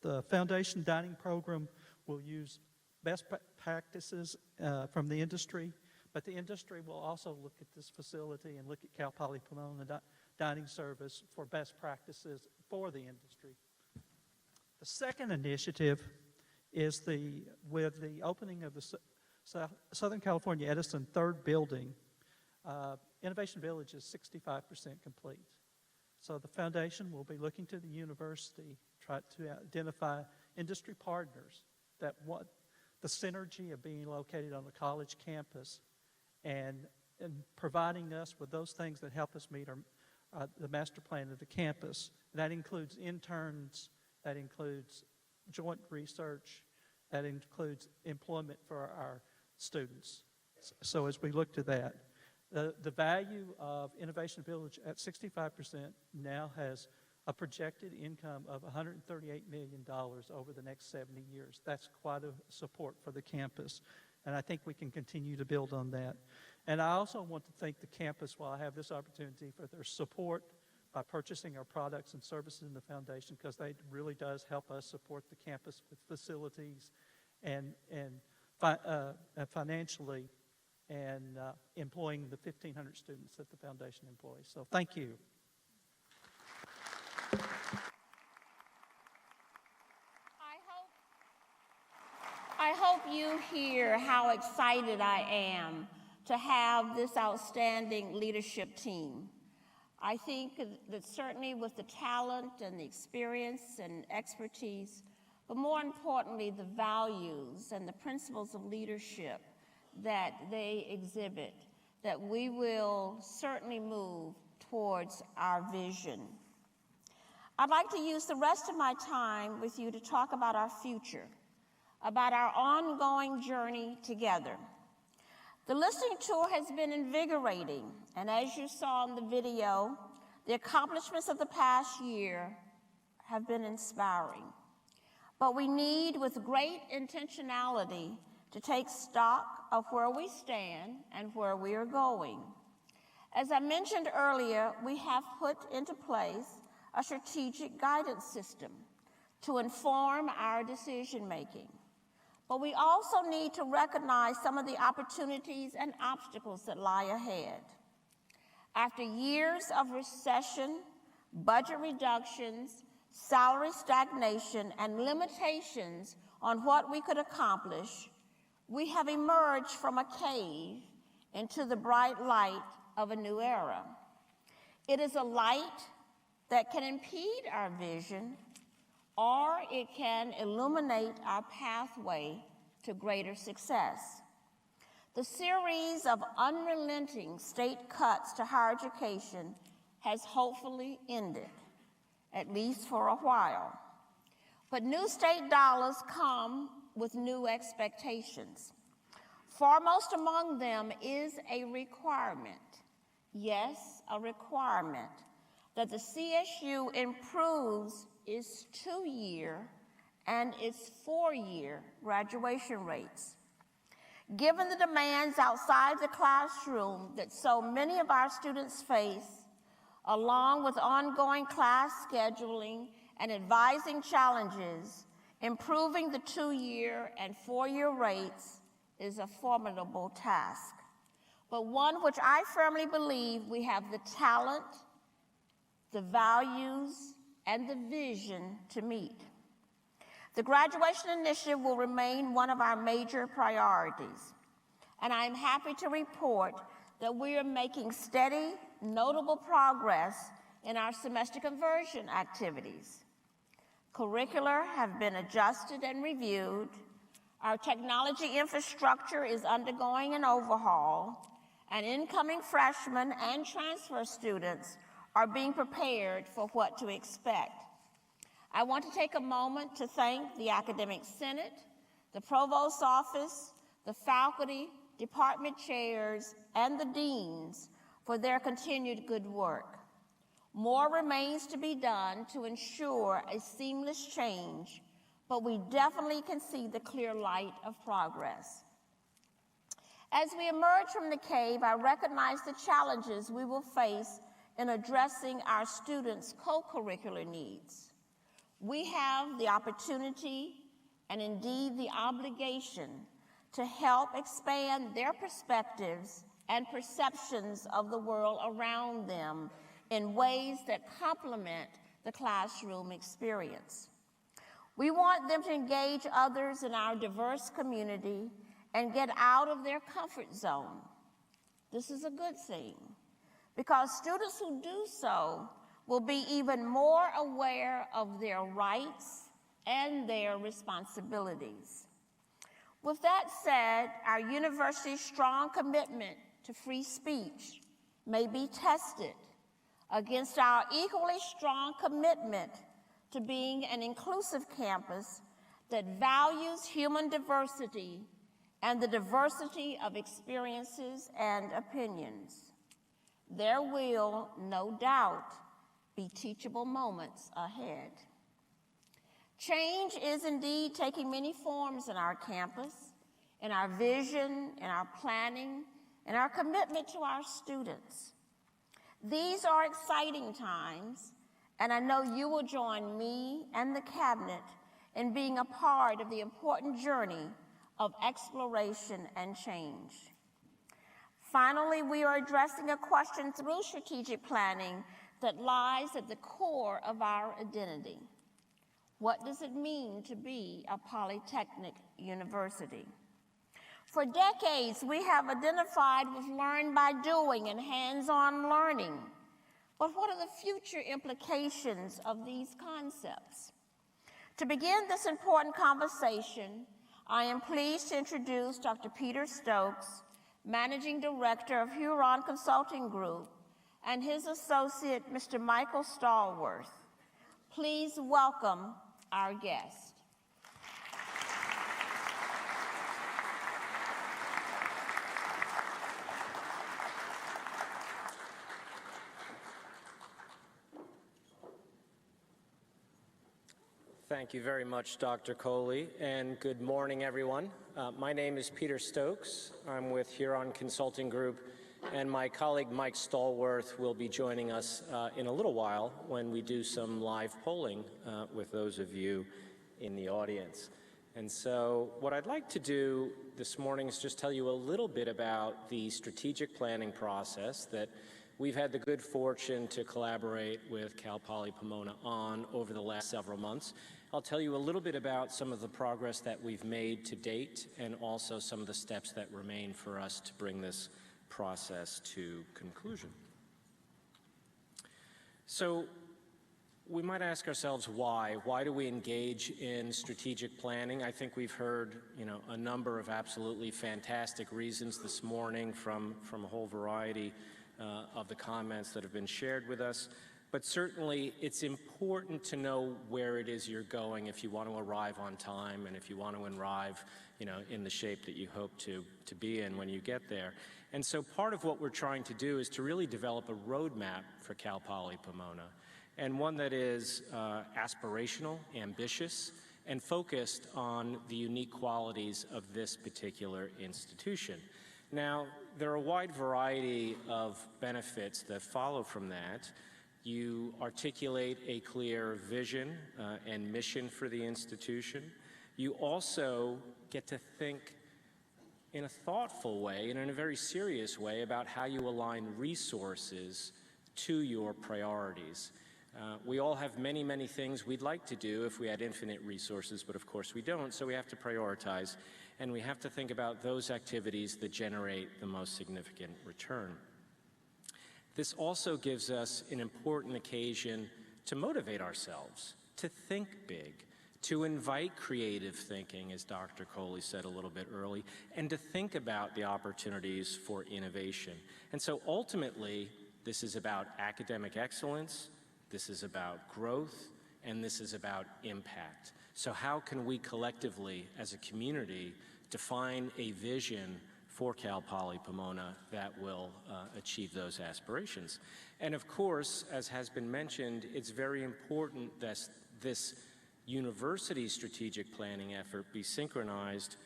The foundation dining program will use best practices from the industry, but the industry will also look at this facility and look at Cal Poly Pomona dining service for best practices for the industry. The second initiative is with the opening of the Southern California Edison third building. Innovation Village is 65% complete. So the foundation will be looking to the university, try to identify industry partners that want the synergy of being located on the college campus and providing us with those things that help us meet the master plan of the campus. That includes interns, that includes joint research, that includes employment for our students. So as we look to that, the value of Innovation Village at 65% now has a projected income of $138 million over the next 70 years. That's quite a support for the campus, and I think we can continue to build on that. And I also want to thank the campus while I have this opportunity for their support by purchasing our products and services in the foundation, because they really does help us support the campus with facilities and financially, and employing the 1,500 students that the foundation employs. So thank you. I hope you hear how excited I am to have this outstanding leadership team. I think that certainly with the talent and the experience and expertise, but more importantly, the values and the principles of leadership that they exhibit, that we will certainly move towards our vision. I'd like to use the rest of my time with you to talk about our future, about our ongoing journey together. The listening tour has been invigorating, and as you saw in the video, the accomplishments of the past year have been inspiring. But we need, with great intentionality, to take stock of where we stand and where we are going. As I mentioned earlier, we have put into place a strategic guidance system to inform our decision-making. But we also need to recognize some of the opportunities and obstacles that lie ahead. After years of recession, budget reductions, salary stagnation, and limitations on what we could accomplish, we have emerged from a cave into the bright light of a new era. It is a light that can impede our vision, or it can illuminate our pathway to greater success. The series of unrelenting state cuts to higher education has hopefully ended, at least for a while. But new state dollars come with new expectations. Foremost among them is a requirement, yes, a requirement, that the CSU improves its 2-year and its 4-year graduation rates. Given the demands outside the classroom that so many of our students face, along with ongoing class scheduling and advising challenges, improving the 2-year and 4-year rates is a formidable task, but one which I firmly believe we have the talent, the values, and the vision to meet. The graduation initiative will remain one of our major priorities, and I am happy to report that we are making steady, notable progress in our semester conversion activities. Curricula have been adjusted and reviewed. Our technology infrastructure is undergoing an overhaul, and incoming freshmen and transfer students are being prepared for what to expect. I want to take a moment to thank the Academic Senate, the Provost's Office, the faculty, department chairs, and the deans for their continued good work. More remains to be done to ensure a seamless change, but we definitely can see the clear light of progress. As we emerge from the cave, I recognize the challenges we will face in addressing our students' co-curricular needs. We have the opportunity and indeed the obligation to help expand their perspectives and perceptions of the world around them in ways that complement the classroom experience. We want them to engage others in our diverse community and get out of their comfort zone. This is a good thing, because students who do so will be even more aware of their rights and their responsibilities. With that said, our university's strong commitment to free speech may be tested against our equally strong commitment to being an inclusive campus that values human diversity and the diversity of experiences and opinions. There will, no doubt, be teachable moments ahead. Change is indeed taking many forms in our campus, in our vision, in our planning, in our commitment to our students. These are exciting times, and I know you will join me and the Cabinet in being a part of the important journey of exploration and change. Finally, we are addressing a question through strategic planning that lies at the core of our identity. What does it mean to be a polytechnic university? For decades, we have identified with learn by doing and hands-on learning. But what are the future implications of these concepts? To begin this important conversation, I am pleased to introduce Dr. Peter Stokes, Managing Director of Huron Consulting Group, and his associate, Mr. Michael Stallworth. Please welcome our guest. Thank you very much, Dr. Coley, and good morning, everyone. My name is Peter Stokes. I'm with Huron Consulting Group, and my colleague Mike Stallworth will be joining us in a little while when we do some live polling with those of you in the audience. And so what I'd like to do this morning is just tell you a little bit about the strategic planning process that we've had the good fortune to collaborate with Cal Poly Pomona on over the last several months. I'll tell you a little bit about some of the progress that we've made to date and also some of the steps that remain for us to bring this process to conclusion. So we might ask ourselves why. Why do we engage in strategic planning? I think we've heard, a number of absolutely fantastic reasons this morning from a whole variety of the comments that have been shared with us. But certainly it's important to know where it is you're going if you want to arrive on time and if you want to arrive, in the shape that you hope to be in when you get there. And so part of what we're trying to do is to really develop a roadmap for Cal Poly Pomona, and one that is aspirational, ambitious, and focused on the unique qualities of this particular institution. Now, there are a wide variety of benefits that follow from that. You articulate a clear vision and mission for the institution. You also get to think in a thoughtful way and in a very serious way about how you align resources to your priorities. We all have many, many things we'd like to do if we had infinite resources, but of course we don't, so we have to prioritize, and we have to think about those activities that generate the most significant return. This also gives us an important occasion to motivate ourselves, to think big, to invite creative thinking, as Dr. Coley said a little bit early, and to think about the opportunities for innovation. And so ultimately, this is about academic excellence, this is about growth, and this is about impact. So how can we collectively, as a community, define a vision for Cal Poly Pomona that will achieve those aspirations? And of course, as has been mentioned, it's very important that this university strategic planning effort be synchronized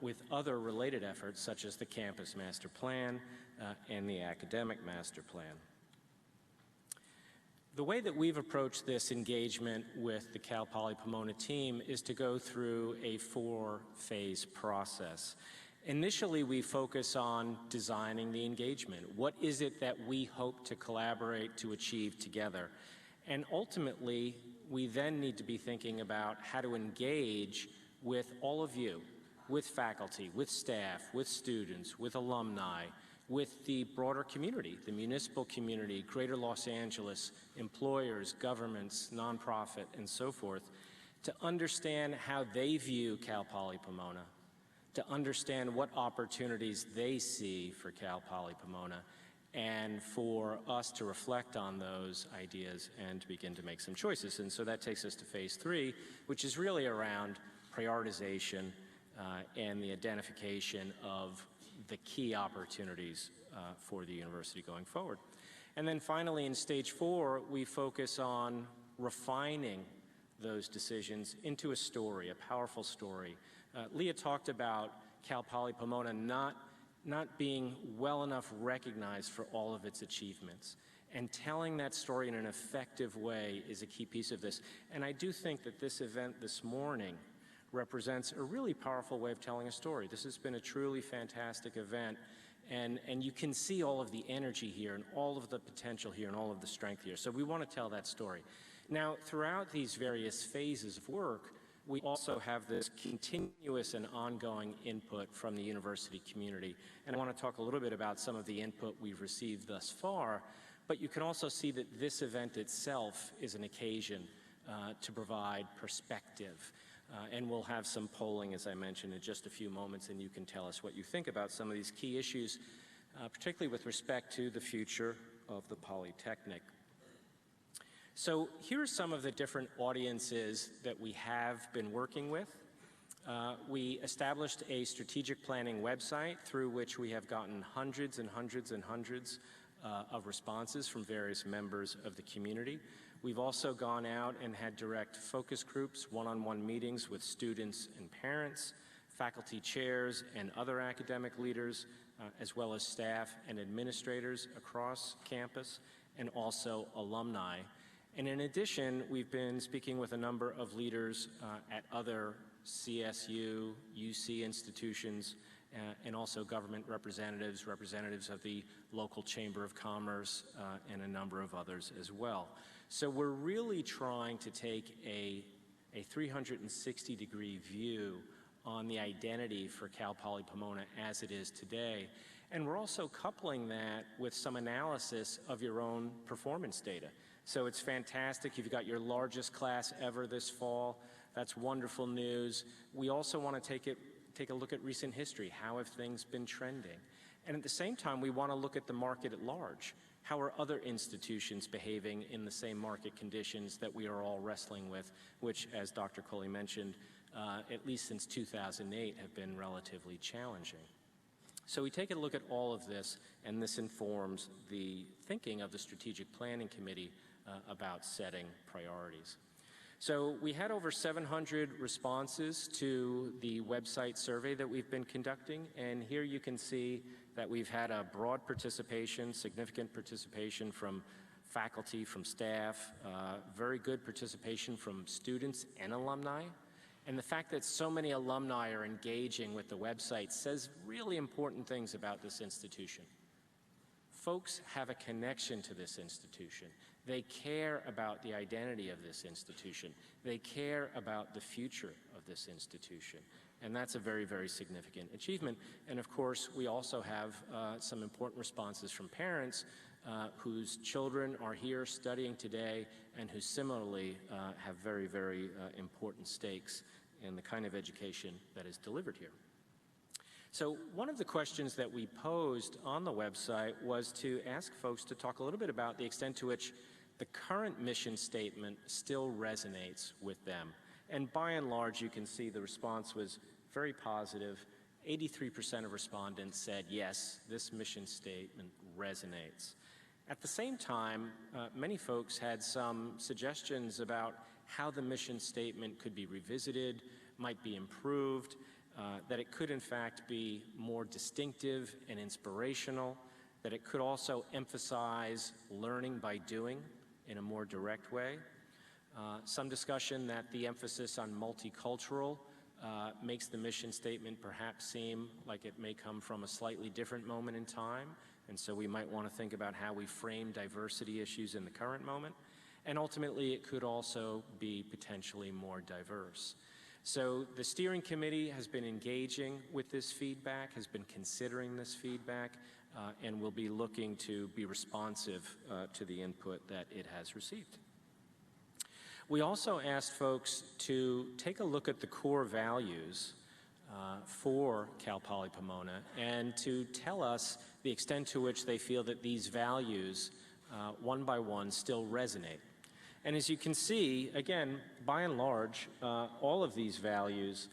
with other related efforts such as the Campus Master Plan and the Academic Master Plan. The way that we've approached this engagement with the Cal Poly Pomona team is to go through a 4-phase process. Initially, we focus on designing the engagement. What is it that we hope to collaborate to achieve together? And ultimately, we then need to be thinking about how to engage with all of you, with faculty, with staff, with students, with alumni, with the broader community, the municipal community, Greater Los Angeles, employers, governments, nonprofit, and so forth, to understand how they view Cal Poly Pomona, to understand what opportunities they see for Cal Poly Pomona, and for us to reflect on those ideas and to begin to make some choices. And so that takes us to phase 3, which is really around prioritization and the identification of the key opportunities for the university going forward. And then finally, in stage 4, we focus on refining those decisions into a story, a powerful story. Leah talked about Cal Poly Pomona not being well enough recognized for all of its achievements. And telling that story in an effective way is a key piece of this. And I do think that this event this morning represents a really powerful way of telling a story. This has been a truly fantastic event, and you can see all of the energy here and all of the potential here and all of the strength here. So we want to tell that story. Now, throughout these various phases of work, we also have this continuous and ongoing input from the university community. And I want to talk a little bit about some of the input we've received thus far, but you can also see that this event itself is an occasion to provide perspective. And we'll have some polling, as I mentioned, in just a few moments, and you can tell us what you think about some of these key issues, particularly with respect to the future of the Polytechnic. So here are some of the different audiences that we have been working with. We established a strategic planning website through which we have gotten hundreds and hundreds and hundreds of responses from various members of the community. We've also gone out and had direct focus groups, one-on-one meetings with students and parents, faculty chairs and other academic leaders, as well as staff and administrators across campus, and also alumni. And in addition, we've been speaking with a number of leaders at other CSU, UC institutions, and also government representatives, representatives of the local Chamber of Commerce, and a number of others as well. So we're really trying to take a 360-degree view on the identity for Cal Poly Pomona as it is today. And we're also coupling that with some analysis of your own performance data. So it's fantastic. You've got your largest class ever this fall. That's wonderful news. We also want to take a look at recent history. How have things been trending? And at the same time, we want to look at the market at large. How are other institutions behaving in the same market conditions that we are all wrestling with, which, as Dr. Coley mentioned, at least since 2008, have been relatively challenging. So we take a look at all of this, and this informs the thinking of the Strategic Planning Committee about setting priorities. So we had over 700 responses to the website survey that we've been conducting, and here you can see that we've had a broad participation, significant participation from faculty, from staff, very good participation from students and alumni. And the fact that so many alumni are engaging with the website says really important things about this institution. Folks have a connection to this institution. They care about the identity of this institution. They care about the future of this institution. And that's a very, very significant achievement. And of course, we also have some important responses from parents whose children are here studying today and who similarly have very, very important stakes in the kind of education that is delivered here. So one of the questions that we posed on the website was to ask folks to talk a little bit about the extent to which the current mission statement still resonates with them. And by and large, you can see the response was very positive. 83% of respondents said, yes, this mission statement resonates. At the same time, many folks had some suggestions about how the mission statement could be revisited, might be improved. that it could in fact be more distinctive and inspirational, that it could also emphasize learning by doing in a more direct way. Some discussion that the emphasis on multicultural makes the mission statement perhaps seem like it may come from a slightly different moment in time, and so we might want to think about how we frame diversity issues in the current moment. And ultimately, it could also be potentially more diverse. So the steering committee has been engaging with this feedback, has been considering this feedback, and will be looking to be responsive to the input that it has received. We also asked folks to take a look at the core values for Cal Poly Pomona and to tell us the extent to which they feel that these values, one by one, still resonate. And as you can see, again, by and large, all of these values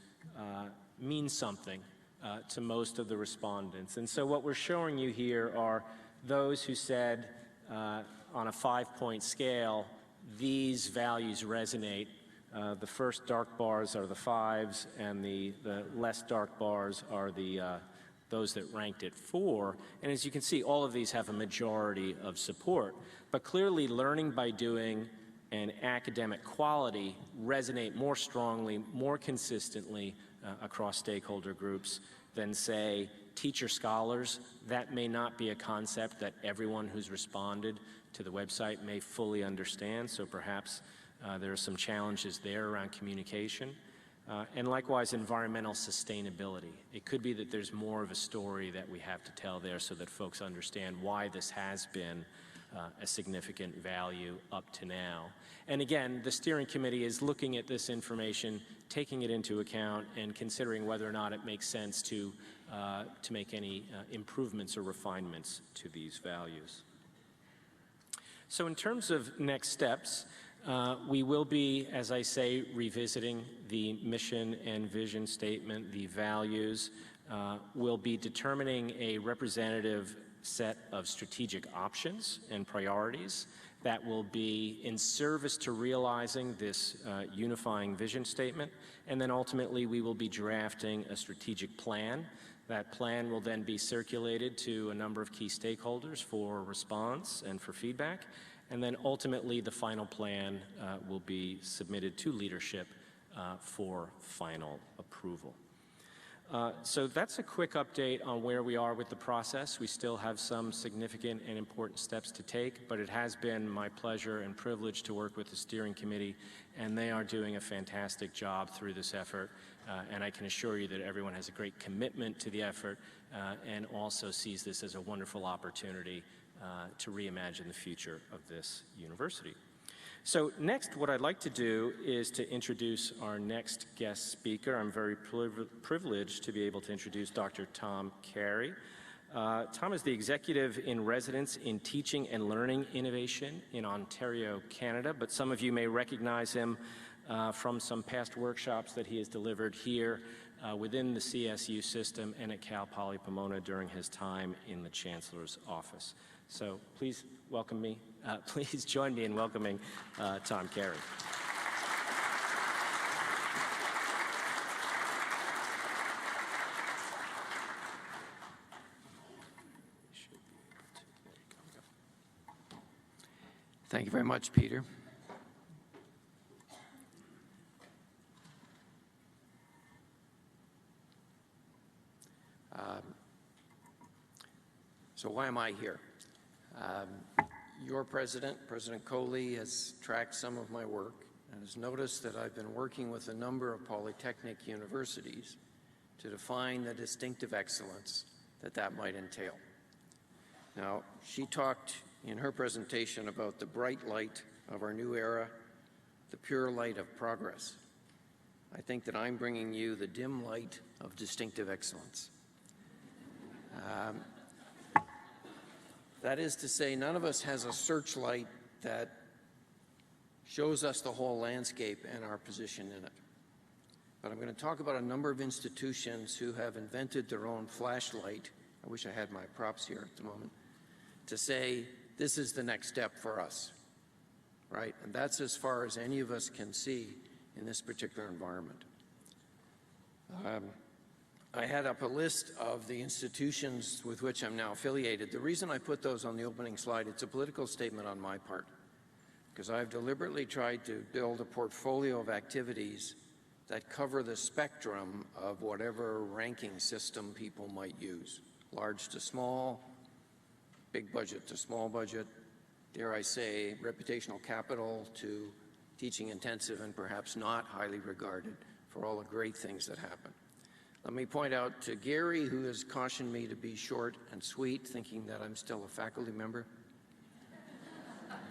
mean something to most of the respondents. And so what we're showing you here are those who said on a 5-point scale, these values resonate. The first dark bars are the 5s, and the less dark bars are those that ranked at 4. And as you can see, all of these have a majority of support. But clearly, learning by doing and academic quality resonate more strongly, more consistently across stakeholder groups than, say, teacher-scholars. That may not be a concept that everyone who's responded to the website may fully understand, so perhaps there are some challenges there around communication. And likewise, environmental sustainability. It could be that there's more of a story that we have to tell there so that folks understand why this has been a significant value up to now. And again, the steering committee is looking at this information, taking it into account, and considering whether or not it makes sense to make any improvements or refinements to these values. So in terms of next steps, we will be, as I say, revisiting the mission and vision statement, the values. We'll be determining a representative set of strategic options and priorities that will be in service to realizing this unifying vision statement. And then ultimately, we will be drafting a strategic plan. That plan will then be circulated to a number of key stakeholders for response and for feedback. And then ultimately, the final plan will be submitted to leadership for final approval. So that's a quick update on where we are with the process. We still have some significant and important steps to take, but it has been my pleasure and privilege to work with the steering committee, and they are doing a fantastic job through this effort. And I can assure you that everyone has a great commitment to the effort and also sees this as a wonderful opportunity to reimagine the future of this university. So next, what I'd like to do is to introduce our next guest speaker. I'm very privileged to be able to introduce Dr. Tom Carey. Tom is the Executive in Residence in Teaching and Learning Innovation in Ontario, Canada, but some of you may recognize him from some past workshops that he has delivered here within the CSU system and at Cal Poly Pomona during his time in the Chancellor's office. So please welcome me. Please join me in welcoming Tom Carey. Thank you very much, Peter. So why am I here? Your president, President Coley, has tracked some of my work and has noticed that I've been working with a number of polytechnic universities to define the distinctive excellence that might entail. Now, she talked in her presentation about the bright light of our new era, the pure light of progress. I think that I'm bringing you the dim light of distinctive excellence. That is to say, none of us has a searchlight that shows us the whole landscape and our position in it. But I'm going to talk about a number of institutions who have invented their own flashlight. I wish I had my props here at the moment, to say, this is the next step for us, right? And that's as far as any of us can see in this particular environment. I had up a list of the institutions with which I'm now affiliated. The reason I put those on the opening slide, it's a political statement on my part, because I've deliberately tried to build a portfolio of activities that cover the spectrum of whatever ranking system people might use, large to small, big budget to small budget, dare I say, reputational capital to teaching intensive and perhaps not highly regarded for all the great things that happen. Let me point out to Gary, who has cautioned me to be short and sweet, thinking that I'm still a faculty member,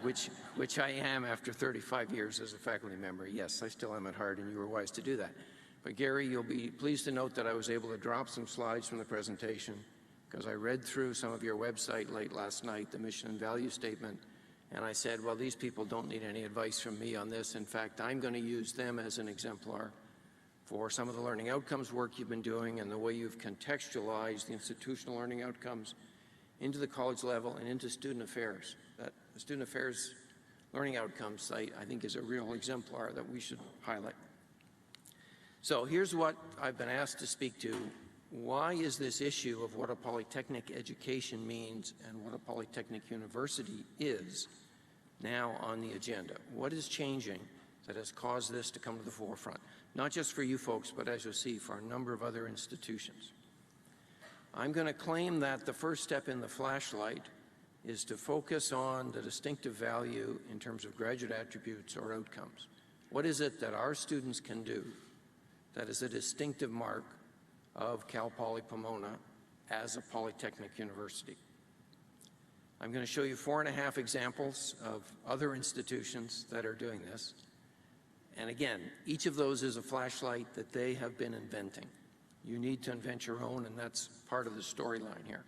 which I am after 35 years as a faculty member. Yes, I still am at heart, and you were wise to do that. But Gary, you'll be pleased to note that I was able to drop some slides from the presentation because I read through some of your website late last night, the mission and value statement, and I said, well, these people don't need any advice from me on this. In fact, I'm going to use them as an exemplar for some of the learning outcomes work you've been doing and the way you've contextualized the institutional learning outcomes into the college level and into student affairs. That the student affairs learning outcomes site, I think, is a real exemplar that we should highlight. So here's what I've been asked to speak to. Why is this issue of what a polytechnic education means and what a polytechnic university is now on the agenda? What is changing that has caused this to come to the forefront? Not just for you folks, but as you'll see, for a number of other institutions. I'm going to claim that the first step in the flashlight is to focus on the distinctive value in terms of graduate attributes or outcomes. What is it that our students can do that is a distinctive mark of Cal Poly Pomona as a polytechnic university? I'm going to show you 4.5 examples of other institutions that are doing this. And again, each of those is a flashlight that they have been inventing. You need to invent your own, and that's part of the storyline here.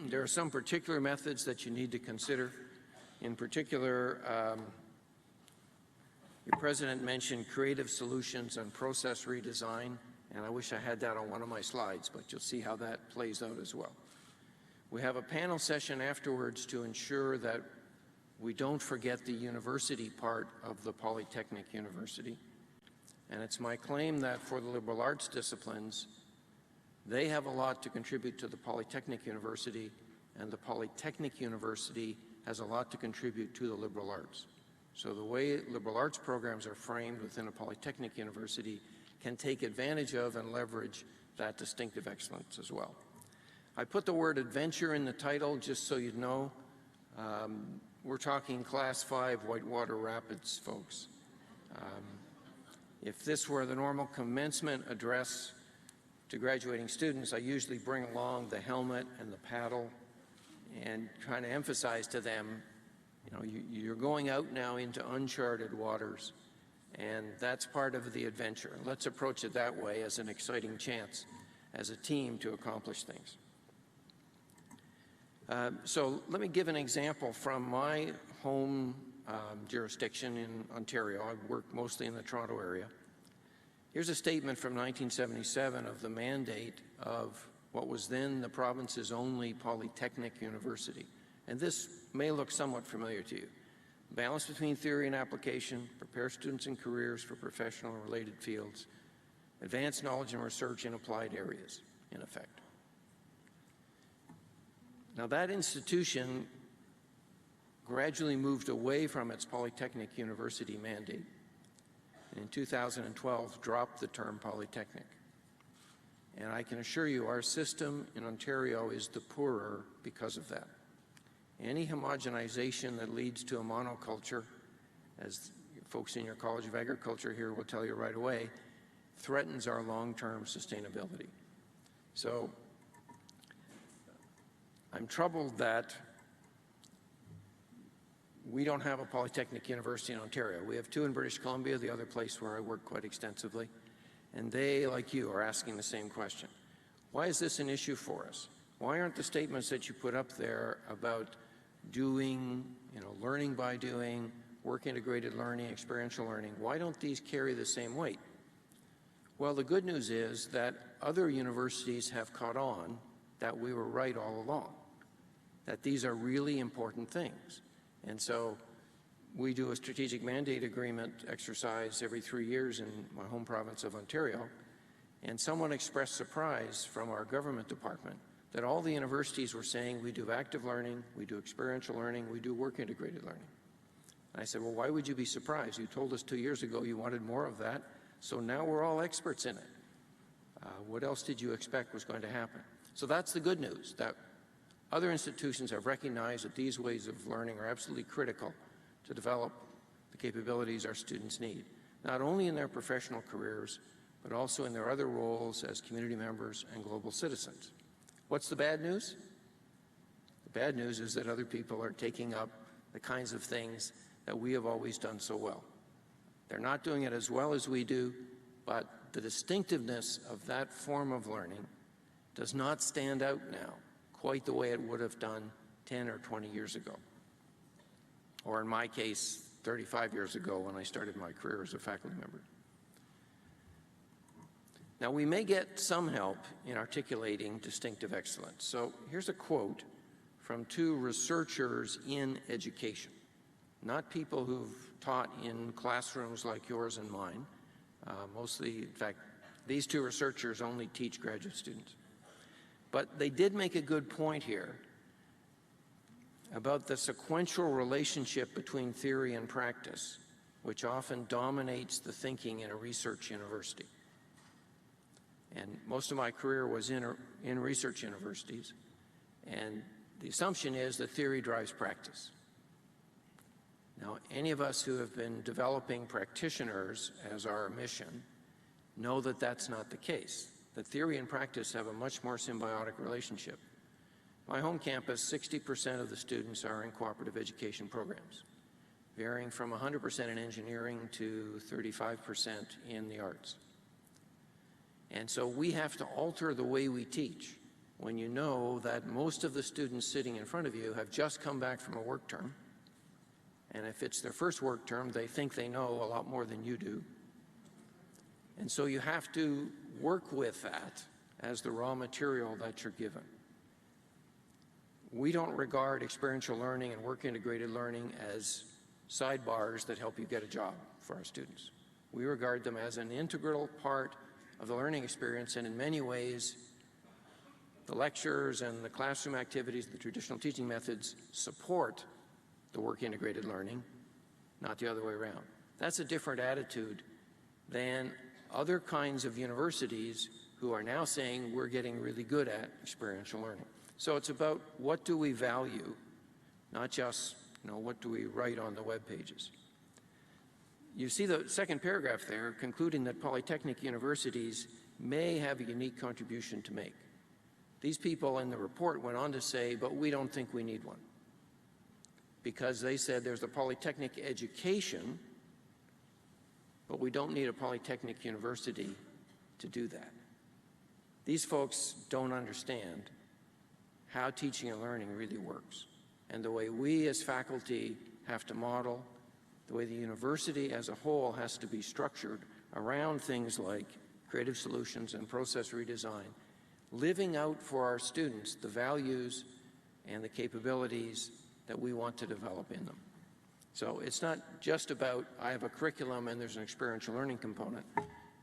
There are some particular methods that you need to consider. In particular, your president mentioned creative solutions and process redesign, and I wish I had that on one of my slides, but you'll see how that plays out as well. We have a panel session afterwards to ensure that we don't forget the university part of the Polytechnic University. And it's my claim that for the liberal arts disciplines, they have a lot to contribute to the Polytechnic University, and the Polytechnic University has a lot to contribute to the liberal arts. So the way liberal arts programs are framed within a Polytechnic University can take advantage of and leverage that distinctive excellence as well. I put the word adventure in the title just so you know. We're talking Class 5 Whitewater Rapids, folks. If this were the normal commencement address to graduating students, I usually bring along the helmet and the paddle and trying to emphasize to them, you know, you're going out now into uncharted waters, and that's part of the adventure. Let's approach it that way as an exciting chance as a team to accomplish things. So let me give an example from my home jurisdiction in Ontario. I work mostly in the Toronto area. Here's a statement from 1977 of the mandate of what was then the province's only polytechnic university. And this may look somewhat familiar to you. Balance between theory and application, prepare students and careers for professional and related fields, advance knowledge and research in applied areas, in effect. Now that institution gradually moved away from its Polytechnic University mandate, and in 2012 dropped the term Polytechnic. And I can assure you our system in Ontario is the poorer because of that. Any homogenization that leads to a monoculture, as folks in your College of Agriculture here will tell you right away, threatens our long-term sustainability. So I'm troubled that we don't have a Polytechnic University in Ontario. We have two in British Columbia, the other place where I work quite extensively, and they, like you, are asking the same question. Why is this an issue for us? Why aren't the statements that you put up there about doing, learning by doing, work-integrated learning, experiential learning, why don't these carry the same weight? Well, the good news is that other universities have caught on that we were right all along, that these are really important things. And so we do a strategic mandate agreement exercise every 3 years in my home province of Ontario, And someone expressed surprise from our government department that all the universities were saying we do active learning, we do experiential learning, we do work-integrated learning. And I said, well, why would you be surprised? You told us 2 years ago you wanted more of that, so now we're all experts in it. What else did you expect was going to happen? So that's the good news, that other institutions have recognized that these ways of learning are absolutely critical to develop the capabilities our students need, not only in their professional careers, but also in their other roles as community members and global citizens. What's the bad news? The bad news is that other people are taking up the kinds of things that we have always done so well. They're not doing it as well as we do, but the distinctiveness of that form of learning does not stand out now quite the way it would have done 10 or 20 years ago. Or in my case, 35 years ago when I started my career as a faculty member. Now, we may get some help in articulating distinctive excellence. So here's a quote from two researchers in education, not people who've taught in classrooms like yours and mine. Mostly, in fact, these two researchers only teach graduate students. But they did make a good point here about the sequential relationship between theory and practice, which often dominates the thinking in a research university. And most of my career was in research universities, and the assumption is that theory drives practice. Now, any of us who have been developing practitioners as our mission know that that's not the case, that theory and practice have a much more symbiotic relationship. My home campus, 60% of the students are in cooperative education programs, varying from 100% in engineering to 35% in the arts. And so we have to alter the way we teach when you know that most of the students sitting in front of you have just come back from a work term. And if it's their first work term, they think they know a lot more than you do. And so you have to work with that as the raw material that you're given. We don't regard experiential learning and work-integrated learning as sidebars that help you get a job for our students. We regard them as an integral part of the learning experience, and in many ways, the lectures and the classroom activities, the traditional teaching methods support the work-integrated learning, not the other way around. That's a different attitude than other kinds of universities who are now saying we're getting really good at experiential learning. So it's about what do we value, not just what do we write on the web pages. You see the second paragraph there concluding that polytechnic universities may have a unique contribution to make. These people in the report went on to say, but we don't think we need one, because they said there's a polytechnic education, but we don't need a polytechnic university to do that. These folks don't understand how teaching and learning really works, and the way we as faculty have to model, the way the university as a whole has to be structured around things like creative solutions and process redesign, living out for our students the values and the capabilities that we want to develop in them. So it's not just about, I have a curriculum and there's an experiential learning component.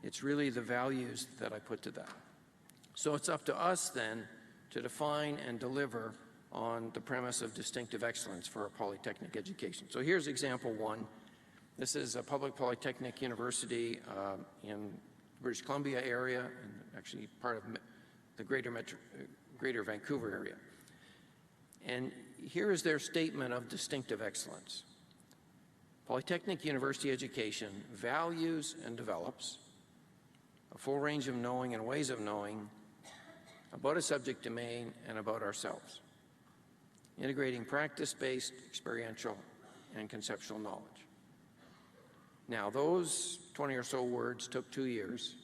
It's really the values that I put to that. So it's up to us then to define and deliver on the premise of distinctive excellence for a polytechnic education. So here's example one. This is a public polytechnic university in British Columbia area, and actually part of the greater Vancouver area. And here is their statement of distinctive excellence. Polytechnic University education values and develops a full range of knowing and ways of knowing about a subject domain and about ourselves, integrating practice-based, experiential, and conceptual knowledge. Now, those 20 or so words took 2 years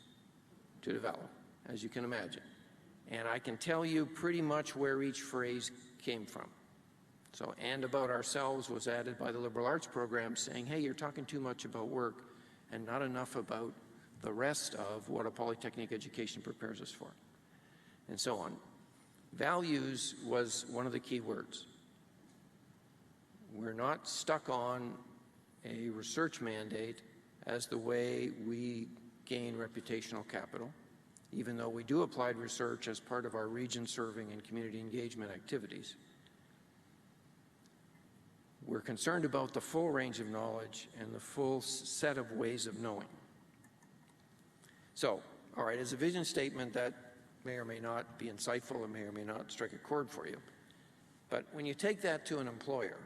to develop, as you can imagine. And I can tell you pretty much where each phrase came from. So, and about ourselves was added by the liberal arts program saying, hey, you're talking too much about work and not enough about the rest of what a polytechnic education prepares us for, and so on. Values was one of the key words. We're not stuck on a research mandate as the way we gain reputational capital. even though we do applied research as part of our region serving and community engagement activities. We're concerned about the full range of knowledge and the full set of ways of knowing. So, all right, as a vision statement, that may or may not be insightful and may or may not strike a chord for you. But when you take that to an employer,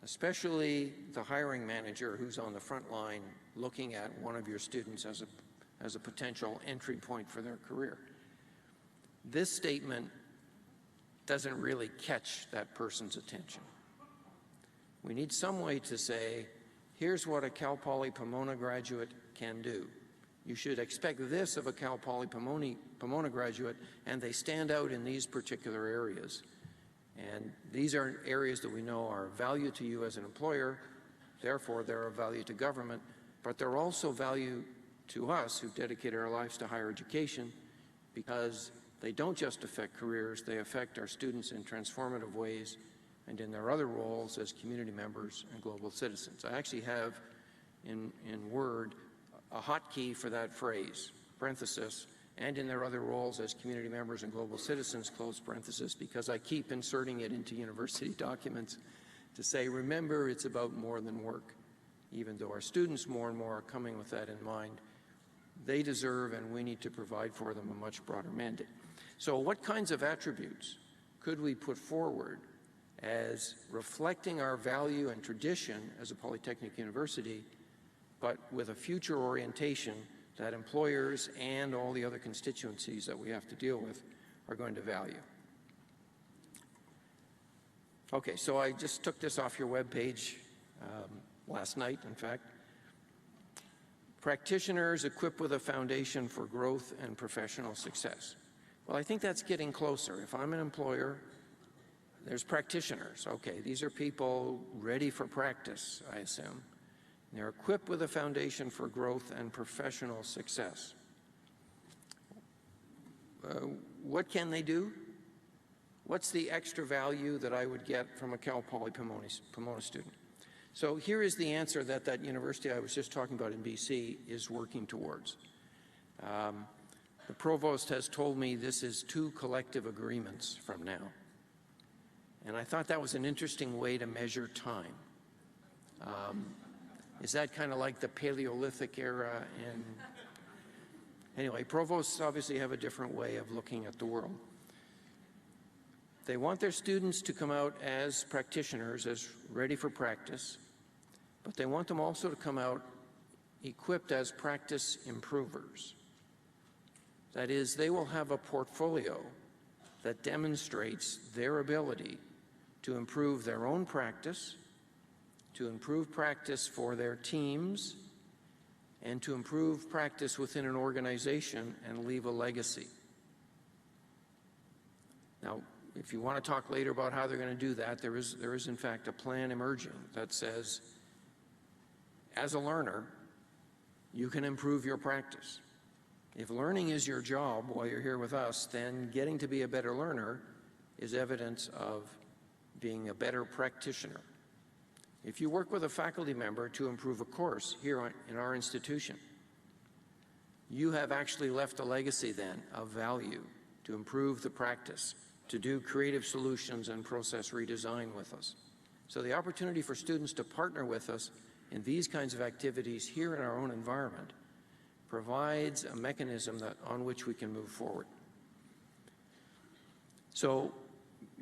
especially the hiring manager who's on the front line looking at one of your students as a potential entry point for their career, this statement doesn't really catch that person's attention. We need some way to say, here's what a Cal Poly Pomona graduate can do. You should expect this of a Cal Poly Pomona graduate, and they stand out in these particular areas. And these are areas that we know are of value to you as an employer, therefore they're of value to government, but they're also value to us who dedicate our lives to higher education, because they don't just affect careers, they affect our students in transformative ways and in their other roles as community members and global citizens. I actually have in Word a hotkey for that phrase, parenthesis, and in their other roles as community members and global citizens, close parenthesis, because I keep inserting it into university documents to say, remember, it's about more than work. Even though our students more and more are coming with that in mind, they deserve and we need to provide for them a much broader mandate. So what kinds of attributes could we put forward as reflecting our value and tradition as a Polytechnic University, but with a future orientation that employers and all the other constituencies that we have to deal with are going to value? Okay, so I just took this off your webpage last night, in fact. Practitioners equipped with a foundation for growth and professional success. Well, I think that's getting closer. If I'm an employer, there's practitioners. Okay, these are people ready for practice, I assume. They're equipped with a foundation for growth and professional success. What can they do? What's the extra value that I would get from a Cal Poly Pomona student? So here is the answer that that university I was just talking about in BC is working towards. The provost has told me this is 2 collective agreements from now. And I thought that was an interesting way to measure time. Is that kind of like the Paleolithic era? And anyway, provosts obviously have a different way of looking at the world. They want their students to come out as practitioners, as ready for practice, but they want them also to come out equipped as practice improvers. That is, they will have a portfolio that demonstrates their ability to improve their own practice, to improve practice for their teams, and to improve practice within an organization and leave a legacy. Now, if you want to talk later about how they're going to do that, there is in fact a plan emerging that says, as a learner, you can improve your practice. If learning is your job while you're here with us, then getting to be a better learner is evidence of being a better practitioner. If you work with a faculty member to improve a course here in our institution, you have actually left a legacy then of value to improve the practice, to do creative solutions and process redesign with us. So the opportunity for students to partner with us in these kinds of activities here in our own environment provides a mechanism on which we can move forward. So,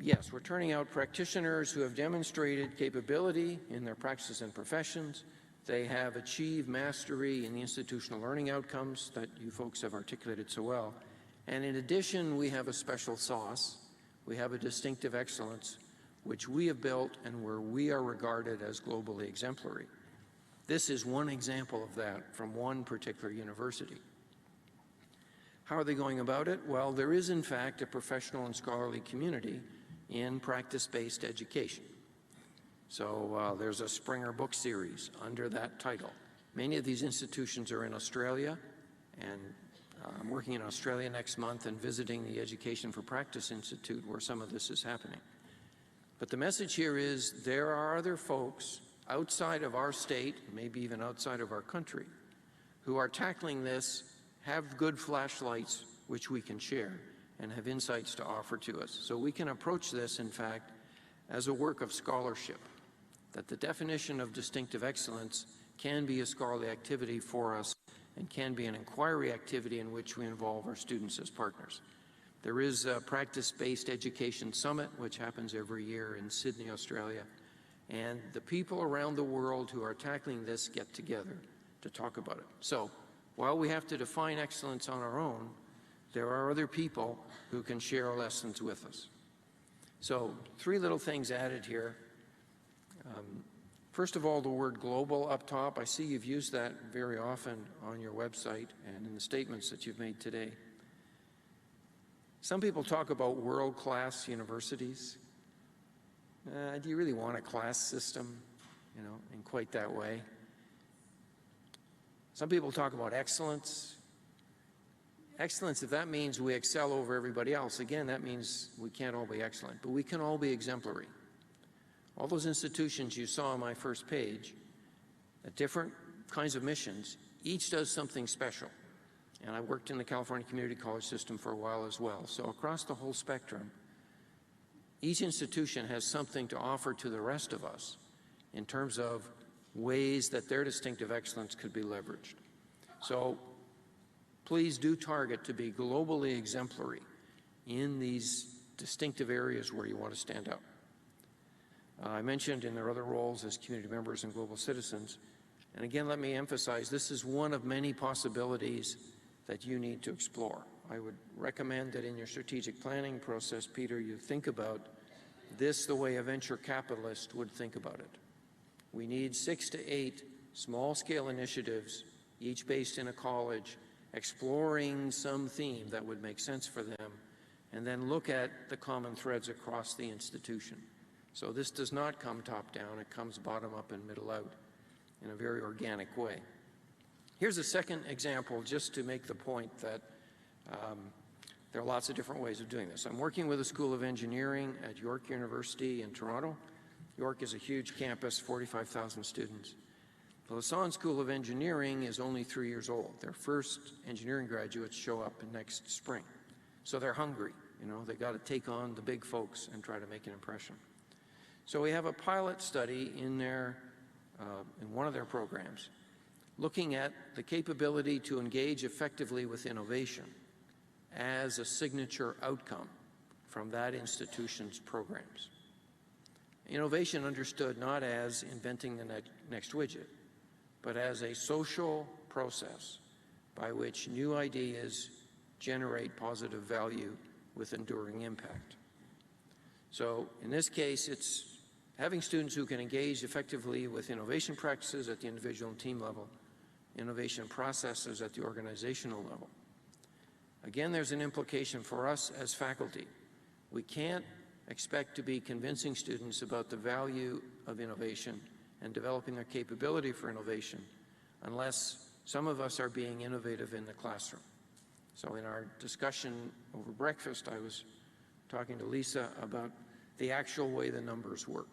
yes, we're turning out practitioners who have demonstrated capability in their practices and professions. They have achieved mastery in the institutional learning outcomes that you folks have articulated so well. And in addition, we have a special sauce. We have a distinctive excellence, which we have built and where we are regarded as globally exemplary. This is one example of that from one particular university. How are they going about it? Well, there is in fact a professional and scholarly community in practice-based education. So there's a Springer book series under that title. Many of these institutions are in Australia, and I'm working in Australia next month and visiting the Education for Practice Institute where some of this is happening. But the message here is there are other folks outside of our state, maybe even outside of our country, who are tackling this have good flashlights which we can share, and have insights to offer to us. So we can approach this, in fact, as a work of scholarship, that the definition of distinctive excellence can be a scholarly activity for us and can be an inquiry activity in which we involve our students as partners. There is a practice-based education summit, which happens every year in Sydney, Australia, and the people around the world who are tackling this get together to talk about it. So while we have to define excellence on our own, there are other people who can share lessons with us. So 3 little things added here. First of all, the word global up top. I see you've used that very often on your website and in the statements that you've made today. Some people talk about world-class universities. Do you really want a class system, in quite that way? Some people talk about excellence. Excellence, if that means we excel over everybody else, again, that means we can't all be excellent, but we can all be exemplary. All those institutions you saw on my first page, at different kinds of missions, each does something special. And I worked in the California Community College system for a while as well. So across the whole spectrum, each institution has something to offer to the rest of us in terms of ways that their distinctive excellence could be leveraged. So please do target to be globally exemplary in these distinctive areas where you want to stand out. I mentioned in their other roles as community members and global citizens, and again, let me emphasize, this is one of many possibilities that you need to explore. I would recommend that in your strategic planning process, Peter, you think about this the way a venture capitalist would think about it. We need 6 to 8 small-scale initiatives, each based in a college, exploring some theme that would make sense for them, and then look at the common threads across the institution. So this does not come top-down, it comes bottom-up and middle-out in a very organic way. Here's a second example just to make the point that there are lots of different ways of doing this. I'm working with the School of Engineering at York University in Toronto. York is a huge campus, 45,000 students. The Lassonde School of Engineering is only 3 years old. Their first engineering graduates show up next spring. So they're hungry, they got to take on the big folks and try to make an impression. So we have a pilot study in one of their programs, looking at the capability to engage effectively with innovation as a signature outcome from that institution's programs. Innovation understood not as inventing the next widget, but as a social process by which new ideas generate positive value with enduring impact. So in this case, it's having students who can engage effectively with innovation practices at the individual and team level, innovation processes at the organizational level. Again, there's an implication for us as faculty. We can't expect to be convincing students about the value of innovation and developing their capability for innovation unless some of us are being innovative in the classroom. So in our discussion over breakfast, I was talking to Lisa about the actual way the numbers work.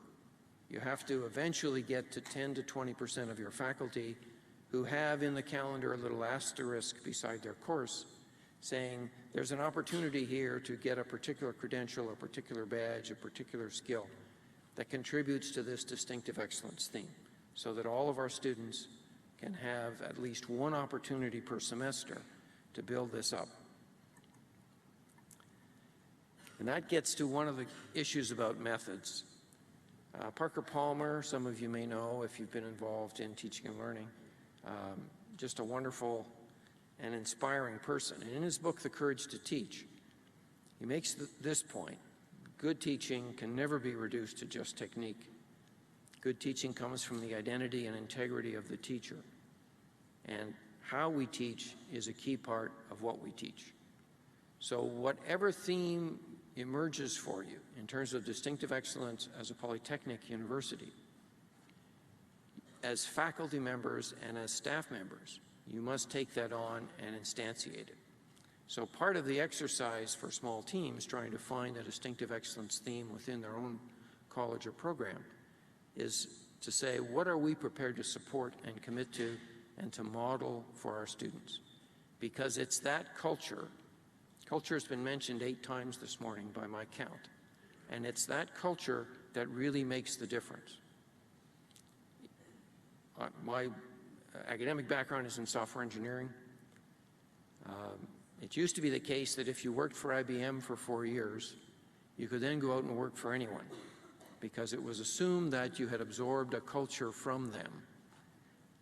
You have to eventually get to 10 to 20% of your faculty who have in the calendar a little asterisk beside their course saying there's an opportunity here to get a particular credential, a particular badge, a particular skill that contributes to this distinctive excellence theme so that all of our students can have at least one opportunity per semester to build this up. And that gets to one of the issues about methods. Parker Palmer, some of you may know if you've been involved in teaching and learning, just a wonderful and inspiring person. And in his book, The Courage to Teach, he makes this point: good teaching can never be reduced to just technique. Good teaching comes from the identity and integrity of the teacher. And how we teach is a key part of what we teach. So whatever theme emerges for you in terms of distinctive excellence as a polytechnic university, as faculty members and as staff members, you must take that on and instantiate it. So part of the exercise for small teams trying to find a distinctive excellence theme within their own college or program is to say, what are we prepared to support and commit to and to model for our students? because it's that culture. Culture has been mentioned 8 times this morning by my count. And it's that culture that really makes the difference. My academic background is in software engineering. It used to be the case that if you worked for IBM for 4 years, you could then go out and work for anyone, because it was assumed that you had absorbed a culture from them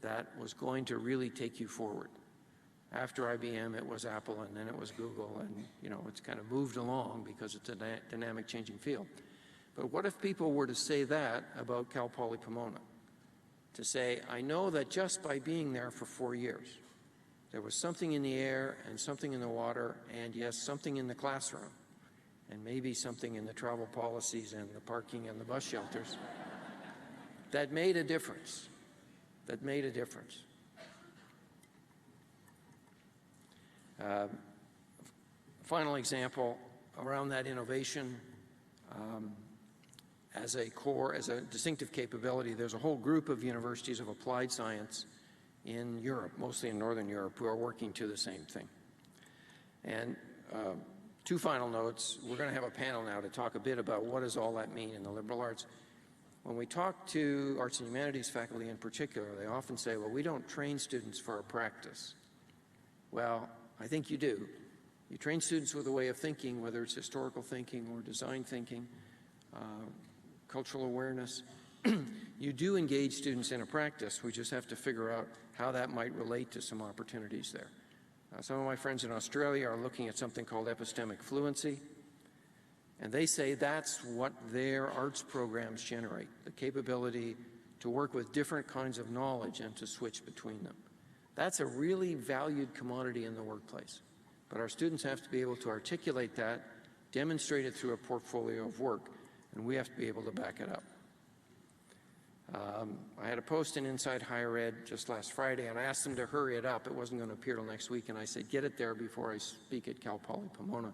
that was going to really take you forward. After IBM, it was Apple, and then it was Google, and it's kind of moved along because it's a dynamic changing field. But what if people were to say that about Cal Poly Pomona? To say, I know that just by being there for 4 years, there was something in the air and something in the water, and yes, something in the classroom, and maybe something in the travel policies and the parking and the bus shelters that made a difference, Final example around that innovation, as a distinctive capability, there's a whole group of universities of applied science in Europe, mostly in Northern Europe, who are working to the same thing. And 2 final notes. We're going to have a panel now to talk a bit about what does all that mean in the liberal arts. When we talk to arts and humanities faculty in particular, they often say, well, we don't train students for a practice. Well, I think you do. You train students with a way of thinking, whether it's historical thinking or design thinking, cultural awareness. You do engage students in a practice. We just have to figure out how that might relate to some opportunities there. Some of my friends in Australia are looking at something called epistemic fluency, and they say that's what their arts programs generate, the capability to work with different kinds of knowledge and to switch between them. That's a really valued commodity in the workplace, but our students have to be able to articulate that, demonstrate it through a portfolio of work, and we have to be able to back it up. I had a post in Inside Higher Ed just last Friday, and I asked them to hurry it up. It wasn't going to appear till next week, and I said, get it there before I speak at Cal Poly Pomona,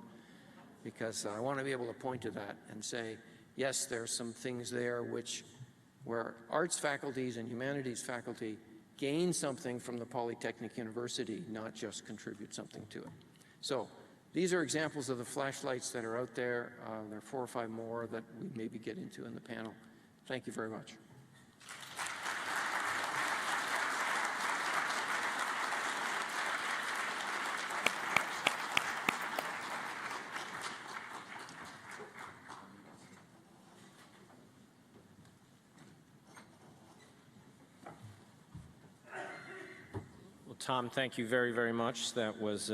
because I want to be able to point to that and say, yes, there's some things there where arts faculties and humanities faculty gain something from the Polytechnic University, not just contribute something to it. So these are examples of the flashlights that are out there. There are 4 or 5 more that we maybe get into in the panel. Thank you very much. Tom, thank you very, very much. That was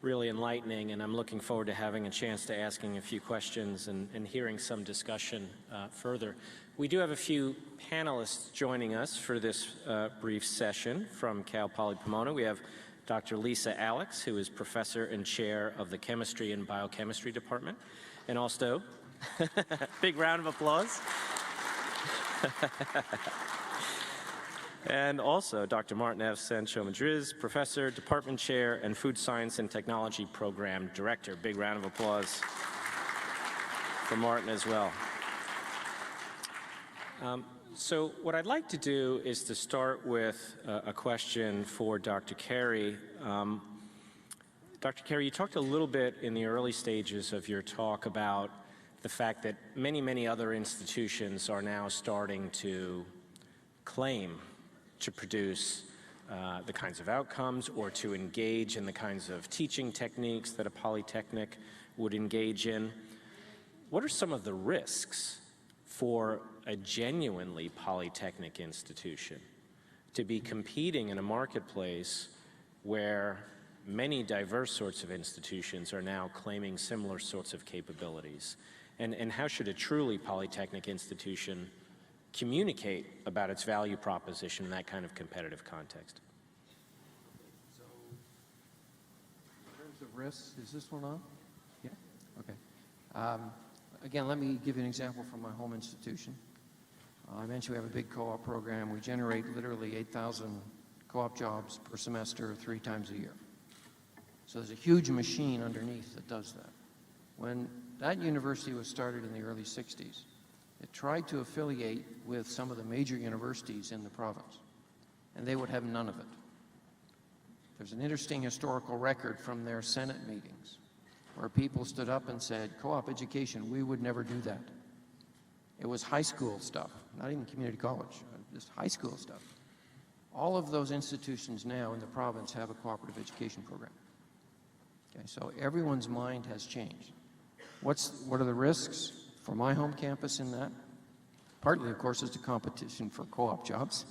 really enlightening, and I'm looking forward to having a chance to asking a few questions and hearing some discussion further. We do have a few panelists joining us for this brief session from Cal Poly Pomona. We have Dr. Lisa Alex, who is professor and chair of the Chemistry and Biochemistry Department, and also, big round of applause. And also Dr. Martin F. Sancho-Madriz, professor, department chair, and food science and technology program director. Big round of applause for Martin as well. So what I'd like to do is to start with a question for Dr. Carey. Dr. Carey, you talked a little bit in the early stages of your talk about the fact that many, many other institutions are now starting to claim to produce the kinds of outcomes or to engage in the kinds of teaching techniques that a polytechnic would engage in. What are some of the risks for a genuinely polytechnic institution to be competing in a marketplace where many diverse sorts of institutions are now claiming similar sorts of capabilities? And how should a truly polytechnic institution communicate about its value proposition in that kind of competitive context? So, in terms of risks, is this one on? Yeah? Okay. Again, let me give you an example from my home institution. I mentioned we have a big co-op program. We generate literally 8,000 co-op jobs per semester 3 times a year. So there's a huge machine underneath that does that. When that university was started in the early 60s, it tried to affiliate with some of the major universities in the province, and they would have none of it. There's an interesting historical record from their Senate meetings where people stood up and said, co-op education, we would never do that. It was high school stuff, not even community college, just high school stuff. All of those institutions now in the province have a cooperative education program. Okay, so everyone's mind has changed. What are the risks for my home campus in that? Partly, of course, is the competition for co-op jobs.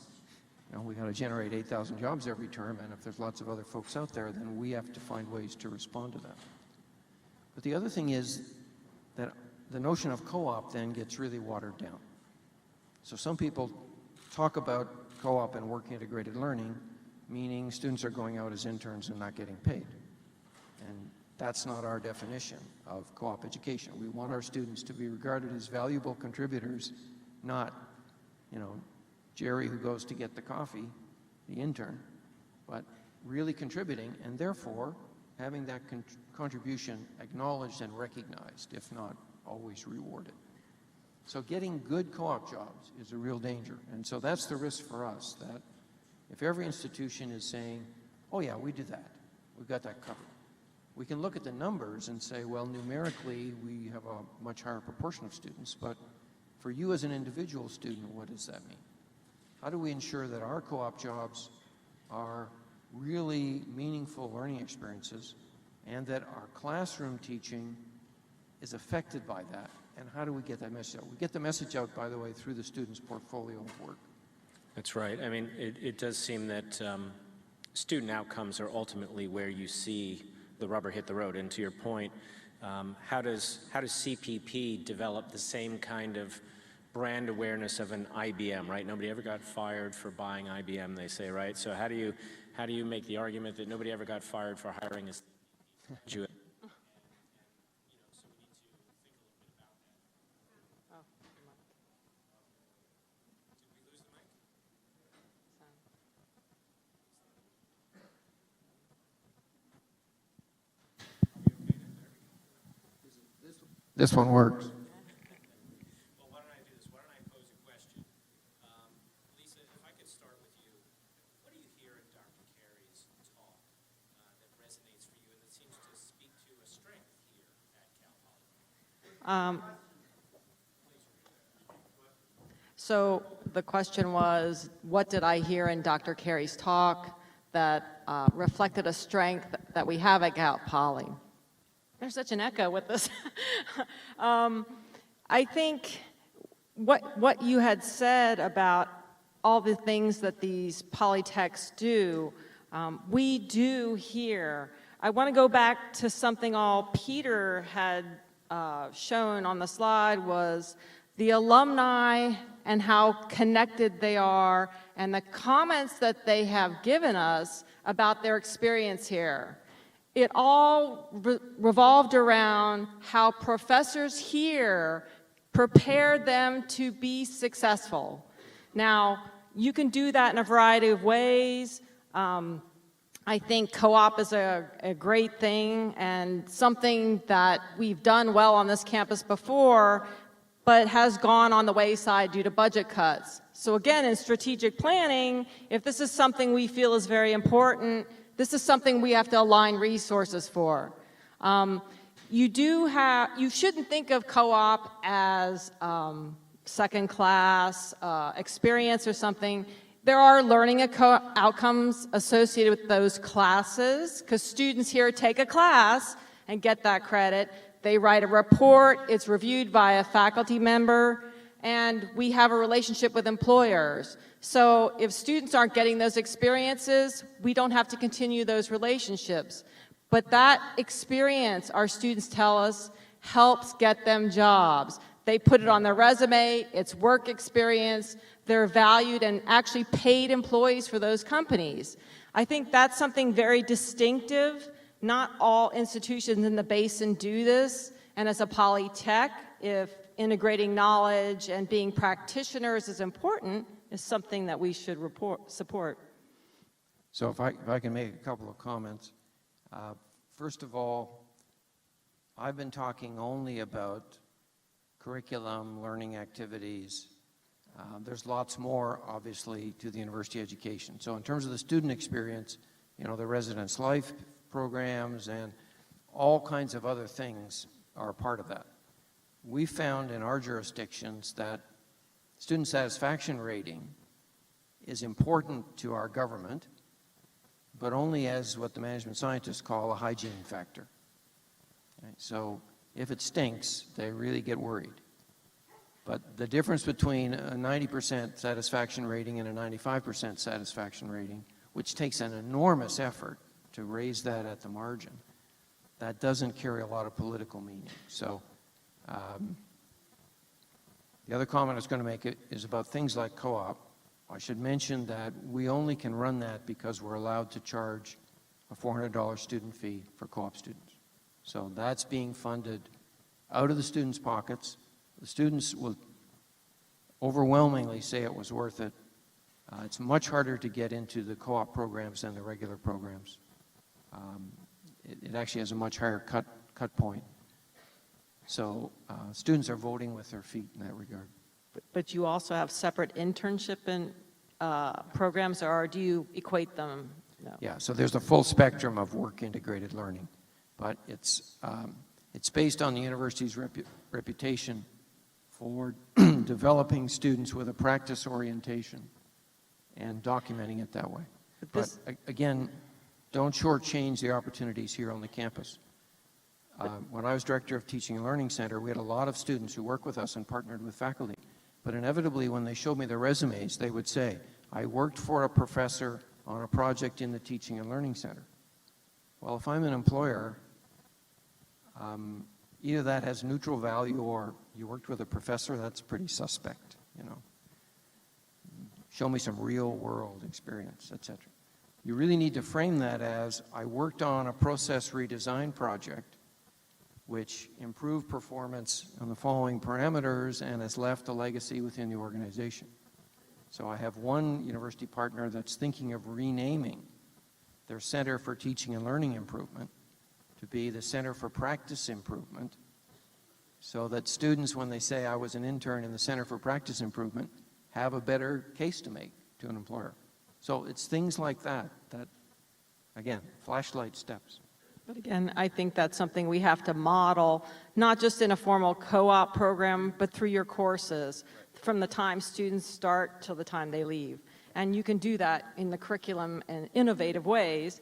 You know, we got to generate 8,000 jobs every term, and if there's lots of other folks out there, then we have to find ways to respond to that. But the other thing is that the notion of co-op then gets really watered down. So some people talk about co-op and work integrated learning, meaning students are going out as interns and not getting paid. And that's not our definition of co-op education. We want our students to be regarded as valuable contributors, not, you know, Jerry who goes to get the coffee, the intern, but really contributing and therefore having that contribution acknowledged and recognized, if not always rewarded. So getting good co-op jobs is a real danger. And so that's the risk for us, that if every institution is saying, oh yeah, we do that, we've got that covered, we can look at the numbers and say, well, numerically, we have a much higher proportion of students, but for you as an individual student, what does that mean? How do we ensure that our co-op jobs are really meaningful learning experiences and that our classroom teaching is affected by that? And how do we get that message out? We get the message out, by the way, through the student's portfolio of work. That's right. I mean, it does seem that student outcomes are ultimately where you see the rubber hit the road. And to your point, how does CPP develop the same kind of brand awareness of an IBM, right? Nobody ever got fired for buying IBM, they say, right? So how do you make the argument that nobody ever got fired for hiring a graduate? This one works. Well, why don't I do this? Why don't I pose a question? Lisa, if I could start with you. What do you hear in Dr. Carey's talk that resonates for you and that seems to speak to a strength here at Cal Poly? So the question was, what did I hear in Dr. Carey's talk that reflected a strength that we have at Cal Poly? There's such an echo with this. I think what you had said about all the things that these polytechs do, we do here. I want to go back to something all Peter had shown on the slide was the alumni and how connected they are and the comments that they have given us about their experience here. It all revolved around how professors here prepared them to be successful. Now, you can do that in a variety of ways. I think co-op is a great thing and something that we've done well on this campus before, but has gone on the wayside due to budget cuts. So again, in strategic planning, if this is something we feel is very important, this is something we have to align resources for. You shouldn't think of co-op as second class experience or something. There are learning outcomes associated with those classes because students here take a class and get that credit. They write a report, it's reviewed by a faculty member, and we have a relationship with employers. So if students aren't getting those experiences, we don't have to continue those relationships. But that experience, our students tell us, helps get them jobs. They put it on their resume, it's work experience, they're valued and actually paid employees for those companies. I think that's something very distinctive. Not all institutions in the basin do this, and as a polytech, if integrating knowledge and being practitioners is important, is something that we should support. So if I can make a couple of comments. First of all, I've been talking only about curriculum, learning activities. There's lots more, obviously, to the university education. So in terms of the student experience, you know, the residence life programs and all kinds of other things are a part of that. We found in our jurisdictions that student satisfaction rating is important to our government, but only as what the management scientists call a hygiene factor. Okay? So if it stinks, they really get worried. But the difference between a 90% satisfaction rating and a 95% satisfaction rating, which takes an enormous effort to raise that at the margin, that doesn't carry a lot of political meaning. So the other comment I was going to make is about things like co-op. I should mention that we only can run that because we're allowed to charge a $400 student fee for co-op students. So that's being funded out of the students' pockets. The students will overwhelmingly say it was worth it. It's much harder to get into the co-op programs than the regular programs. It actually has a much higher cut point. So students are voting with their feet in that regard. But you also have separate internship and programs, or do you equate them? No. Yeah, so there's a full spectrum of work-integrated learning, but it's based on the university's reputation for developing students with a practice orientation and documenting it that way. But again, don't shortchange the opportunities here on the campus. When I was director of Teaching and Learning Center, we had a lot of students who worked with us and partnered with faculty. But inevitably, when they showed me their resumes, they would say, I worked for a professor on a project in the Teaching and Learning Center. Well, if I'm an employer, either that has neutral value or you worked with a professor, that's pretty suspect, you know. Show me some real-world experience, etc. You really need to frame that as, I worked on a process redesign project which improved performance on the following parameters and has left a legacy within the organization. So I have one university partner that's thinking of renaming their Center for Teaching and Learning Improvement to be the Center for Practice Improvement, so that students, when they say, I was an intern in the Center for Practice Improvement, have a better case to make to an employer. So it's things like that, again, flashlight steps. But again, I think that's something we have to model, not just in a formal co-op program, but through your courses, from the time students start till the time they leave. And you can do that in the curriculum in innovative ways.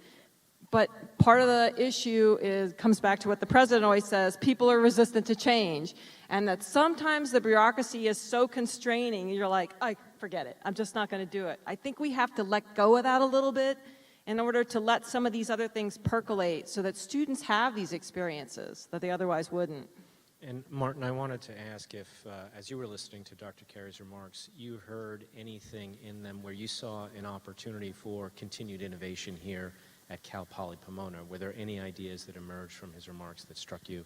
But part of the issue comes back to what the president always says, people are resistant to change. And that sometimes the bureaucracy is so constraining, you're like, I forget it, I'm just not going to do it. I think we have to let go of that a little bit in order to let some of these other things percolate so that students have these experiences that they otherwise wouldn't. And Martin, I wanted to ask if, as you were listening to Dr. Carey's remarks, you heard anything in them where you saw an opportunity for continued innovation here at Cal Poly Pomona. Were there any ideas that emerged from his remarks that struck you?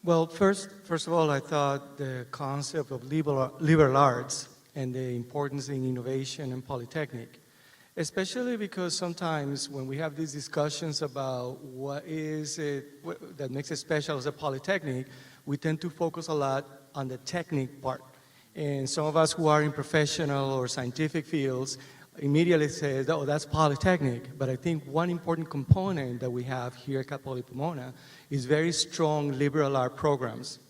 Well, first of all, I thought the concept of liberal arts and the importance in innovation and polytechnic, especially because sometimes when we have these discussions about what is it that makes it special as a polytechnic, we tend to focus a lot on the technique part. And some of us who are in professional or scientific fields immediately say, oh, that's polytechnic. But I think one important component that we have here at Cal Poly Pomona is very strong liberal art programs.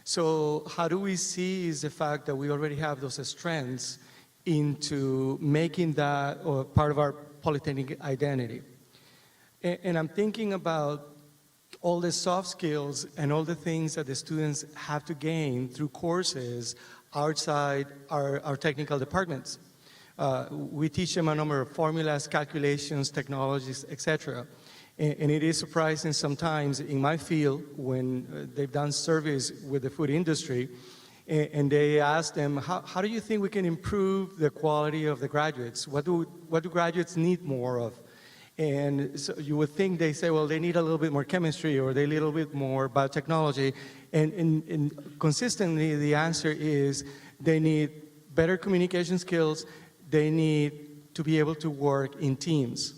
So how do we see is the fact that we already have those strengths into making that or part of our polytechnic identity. And I'm thinking about all the soft skills and all the things that the students have to gain through courses outside our technical departments. We teach them a number of formulas, calculations, technologies, etc. And it is surprising sometimes in my field when they've done surveys with the food industry and they ask them, how do you think we can improve the quality of the graduates? What do graduates need more of? And so you would think they say, well, they need a little bit more chemistry or they need a little bit more biotechnology. And consistently, the answer is they need better communication skills. They need to be able to work in teams.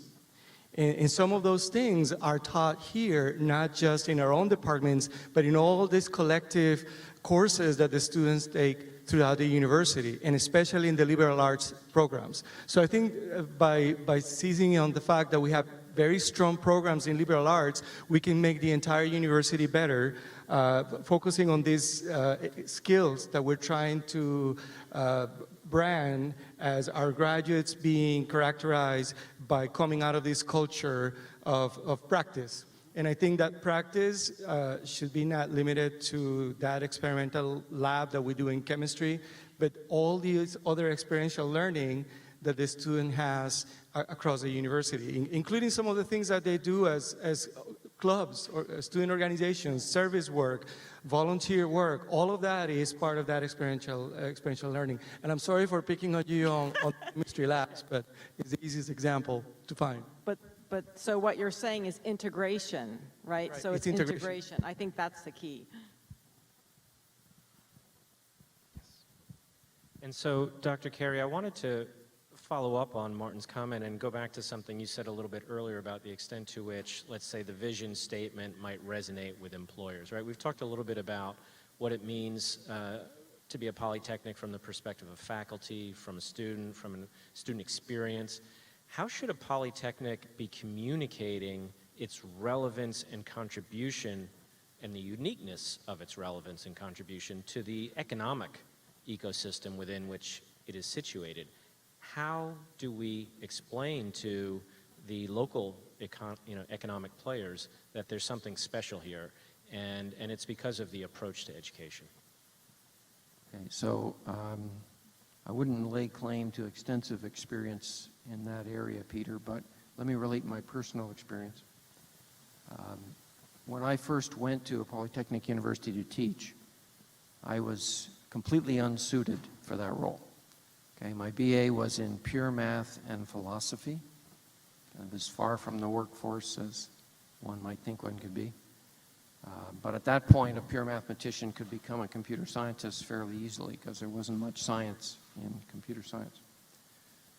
And some of those things are taught here, not just in our own departments, but in all these collective courses that the students take throughout the university, and especially in the liberal arts programs. So I think by seizing on the fact that we have very strong programs in liberal arts, we can make the entire university better, focusing on these skills that we're trying to brand as our graduates being characterized by coming out of this culture of practice. And I think that practice should be not limited to that experimental lab that we do in chemistry, but all these other experiential learning that the student has across the university, including some of the things that they do as clubs or student organizations, service work, volunteer work. All of that is part of that experiential learning. And I'm sorry for picking on you on chemistry labs, but it's the easiest example to find. But so what you're saying is integration, right? So it's integration. I think that's the key. And so, Dr. Carey, I wanted to follow up on Martin's comment and go back to something you said a little bit earlier about the extent to which, let's say, the vision statement might resonate with employers, right? We've talked a little bit about what it means to be a polytechnic from the perspective of faculty, from a student experience. How should a polytechnic be communicating its relevance and contribution and the uniqueness of its relevance and contribution to the economic ecosystem within which it is situated? How do we explain to the local economic players that there's something special here, and it's because of the approach to education? Okay, so I wouldn't lay claim to extensive experience in that area, Peter, but let me relate my personal experience. When I first went to a polytechnic university to teach, I was completely unsuited for that role. Okay, my BA was in pure math and philosophy. I was far from the workforce as one might think one could be. But at that point, a pure mathematician could become a computer scientist fairly easily because there wasn't much science in computer science.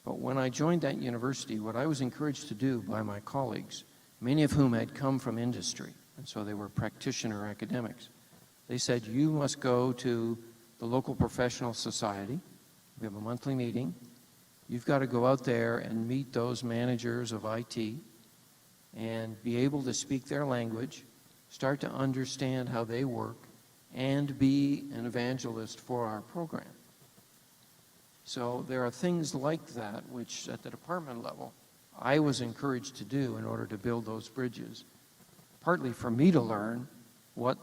But when I joined that university, what I was encouraged to do by my colleagues, many of whom had come from industry, and so they were practitioner academics, they said, you must go to the local professional society. We have a monthly meeting. You've got to go out there and meet those managers of IT and be able to speak their language, start to understand how they work, and be an evangelist for our program. So there are things like that which, at the department level, I was encouraged to do in order to build those bridges, partly for me to learn what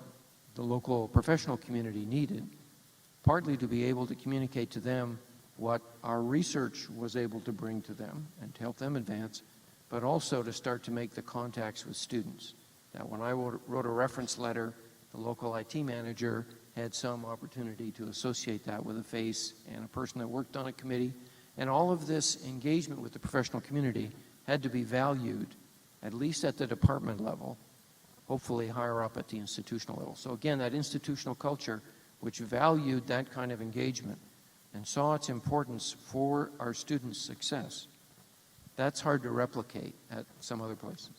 the local professional community needed, partly to be able to communicate to them what our research was able to bring to them and to help them advance, but also to start to make the contacts with students. That when I wrote a reference letter, the local IT manager had some opportunity to associate that with a face and a person that worked on a committee. And all of this engagement with the professional community had to be valued, at least at the department level, hopefully higher up at the institutional level. So again, that institutional culture, which valued that kind of engagement and saw its importance for our students' success, that's hard to replicate at some other places.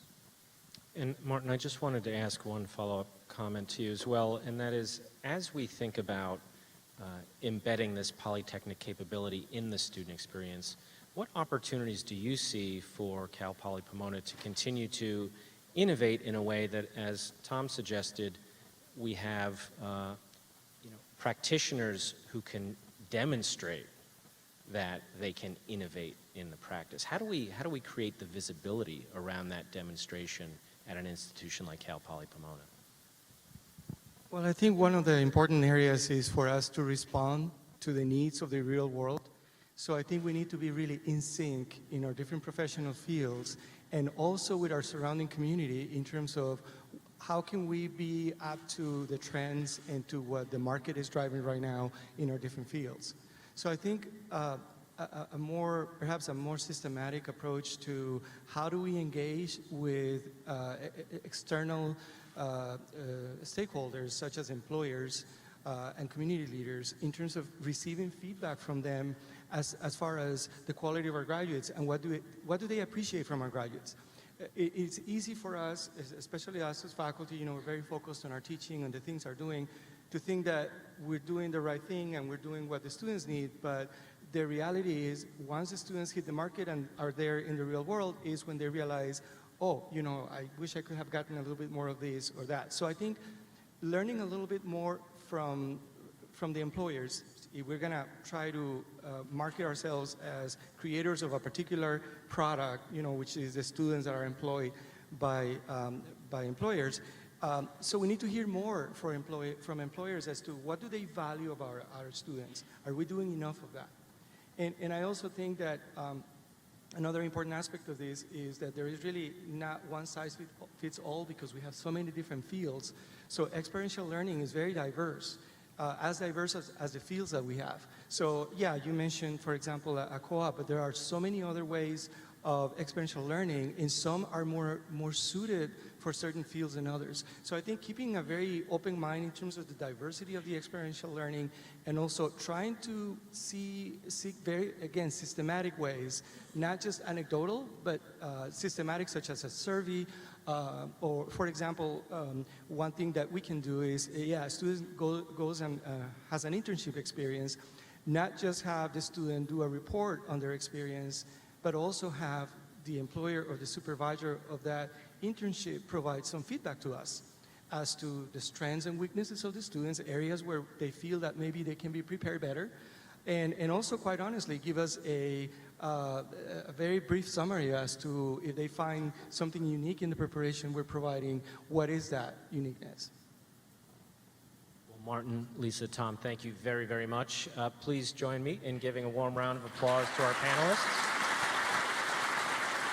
And Martin, I just wanted to ask one follow-up comment to you as well, and that is, as we think about embedding this polytechnic capability in the student experience, what opportunities do you see for Cal Poly Pomona to continue to innovate in a way that, as Tom suggested, we have practitioners who can demonstrate that they can innovate in the practice? How do we create the visibility around that demonstration at an institution like Cal Poly Pomona? Well, I think one of the important areas is for us to respond to the needs of the real world. So I think we need to be really in sync in our different professional fields and also with our surrounding community in terms of how can we be up to the trends and to what the market is driving right now in our different fields. So I think perhaps a more systematic approach to how do we engage with external stakeholders such as employers and community leaders in terms of receiving feedback from them as far as the quality of our graduates and what do they appreciate from our graduates. It's easy for us, especially us as faculty, we're very focused on our teaching and the things we're doing, to think that we're doing the right thing and we're doing what the students need, but the reality is once the students hit the market and are there in the real world is when they realize, oh, you know, I wish I could have gotten a little bit more of this or that. So I think learning a little bit more from the employers, if we're gonna try to market ourselves as creators of a particular product, you know, which is the students that are employed by employers. So we need to hear more from employers as to what do they value about our students. Are we doing enough of that? And I also think that another important aspect of this is that there is really not one size fits all because we have so many different fields. So experiential learning is very diverse as the fields that we have. So yeah, you mentioned, for example, a co-op, but there are so many other ways of experiential learning, and some are more suited for certain fields than others. So I think keeping a very open mind in terms of the diversity of the experiential learning, and also trying to seek very, again, systematic ways, not just anecdotal, but systematic, such as a survey, or for example, one thing that we can do is, a student goes and has an internship experience, not just have the student do a report on their experience, but also have the employer or the supervisor of that internship provide some feedback to us as to the strengths and weaknesses of the students, areas where they feel that maybe they can be prepared better, and also, quite honestly, give us a very brief summary as to if they find something unique in the preparation we're providing, what is that uniqueness? Well, Martin, Lisa, Tom, thank you very, very much. Please join me in giving a warm round of applause to our panelists.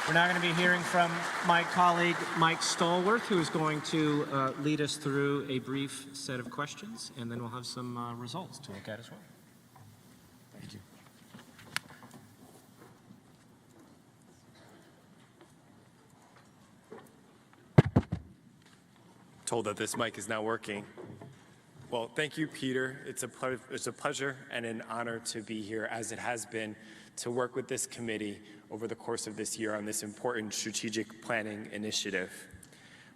We're now going to be hearing from my colleague, Mike Stallworth, who is going to lead us through a brief set of questions, and then we'll have some results to look at as well. Thank you. Told that this mic is now working. Well, thank you, Peter. It's a pleasure and an honor to be here, as it has been, to work with this committee over the course of this year on this important strategic planning initiative.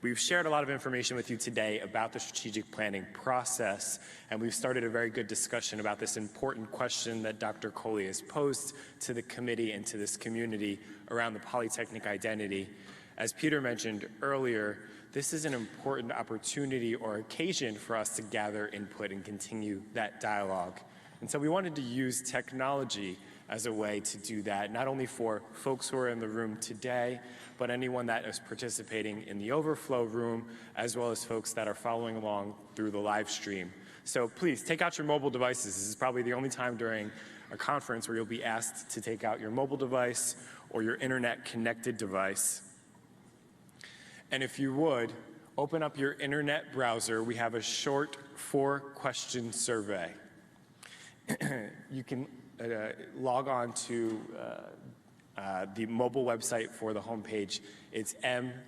We've shared a lot of information with you today about the strategic planning process, and we've started a very good discussion about this important question that Dr. Coley has posed to the committee and to this community around the Polytechnic identity. As Peter mentioned earlier, this is an important opportunity or occasion for us to gather input and continue that dialogue. And so we wanted to use technology as a way to do that, not only for folks who are in the room today, but anyone that is participating in the overflow room, as well as folks that are following along through the live stream. So please take out your mobile devices. This is probably the only time during a conference where you'll be asked to take out your mobile device or your internet connected device. And if you would, open up your internet browser. We have a short 4-question survey. You can log on to the mobile website for the homepage. It's m.cpp.edu.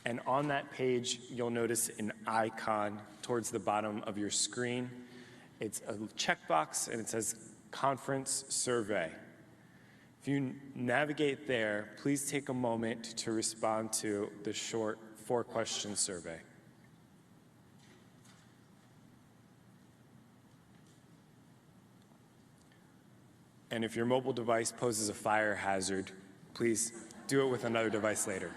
And on that page, you'll notice an icon towards the bottom of your screen. It's a checkbox, and it says Conference Survey. If you navigate there, please take a moment to respond to the short 4-question survey. And if your mobile device poses a fire hazard, please do it with another device later.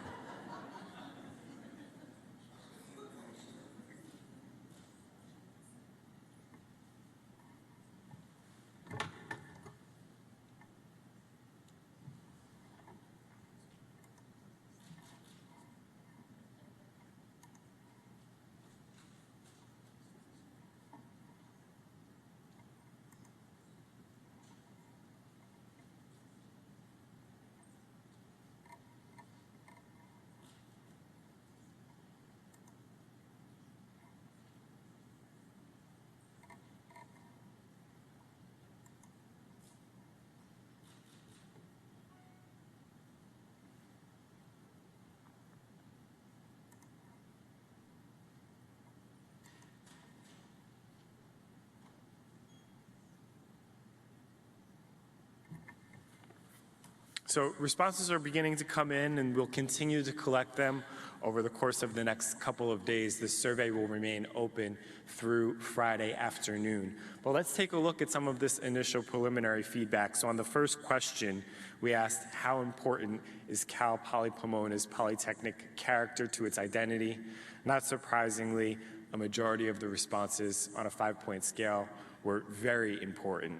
So responses are beginning to come in, and we'll continue to collect them over the course of the next couple of days. This survey will remain open through Friday afternoon. But let's take a look at some of this initial preliminary feedback. So on the first question, we asked, how important is Cal Poly Pomona's Polytechnic character to its identity? Not surprisingly, a majority of the responses on a 5-point scale were very important.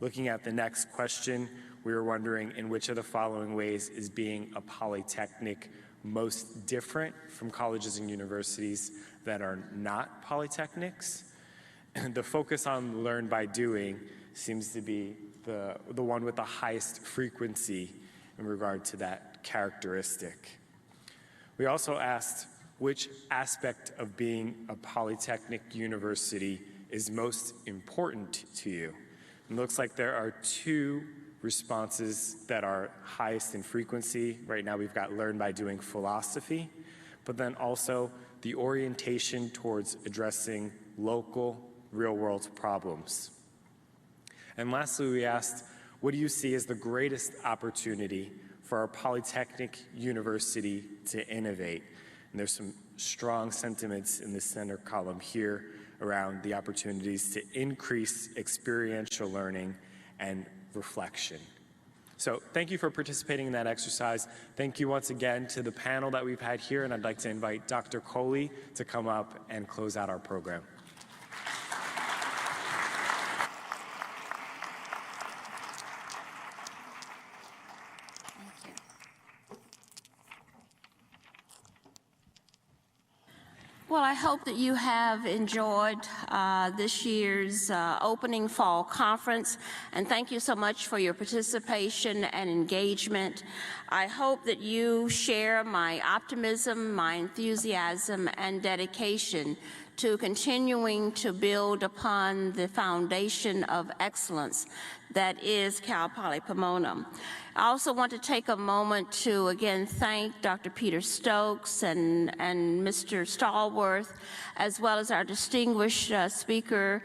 Looking at the next question, we were wondering in which of the following ways is being a polytechnic most different from colleges and universities that are not polytechnics? And the focus on learn by doing seems to be the one with the highest frequency in regard to that characteristic. We also asked which aspect of being a polytechnic university is most important to you. It looks like there are 2 responses that are highest in frequency. Right now we've got learn by doing philosophy, but then also the orientation towards addressing local, real-world problems. And lastly, we asked, what do you see as the greatest opportunity for our Polytechnic University to innovate? And there's some strong sentiments in the center column here around the opportunities to increase experiential learning and reflection. So thank you for participating in that exercise. Thank you once again to the panel that we've had here, and I'd like to invite Dr. Coley to come up and close out our program. Well, I hope that you have enjoyed this year's opening fall conference, and thank you so much for your participation and engagement. I hope that you share my optimism, my enthusiasm, and dedication to continuing to build upon the foundation of excellence that is Cal Poly Pomona. I also want to take a moment to again thank Dr. Peter Stokes and Mr. Stallworth, as well as our distinguished speaker,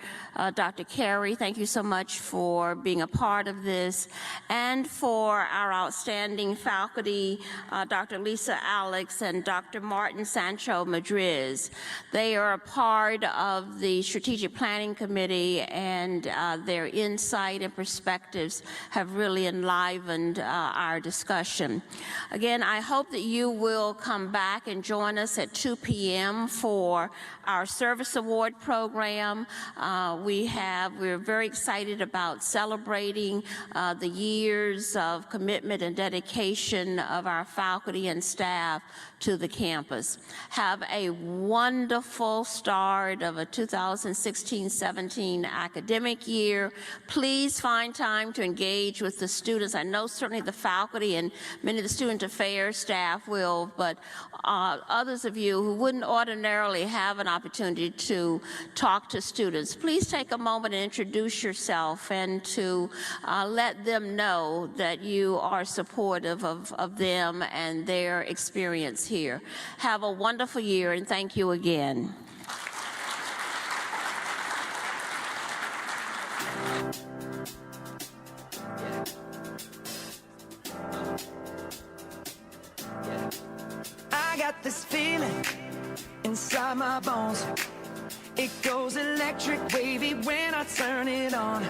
Dr. Carey. Thank you so much for being a part of this, and for our outstanding faculty, Dr. Lisa Alex and Dr. Martin Sancho Madriz. They are a part of the Strategic Planning Committee, and their insight and perspectives have really enlivened our discussion. Again, I hope that you will come back and join us at 2 p.m. for our Service Award program. We're very excited about celebrating the years of commitment and dedication of our faculty and staff to the campus. Have a wonderful start of a 2016-17 academic year. Please find time to engage with the students. I know certainly the faculty and many of the student affairs staff will, but others of you who wouldn't ordinarily have an opportunity to talk to students, please take a moment and introduce yourself and to let them know that you are supportive of them and their experience here. Have a wonderful year, and thank you again. I got this feeling inside my bones. It goes electric wavy when I turn it on.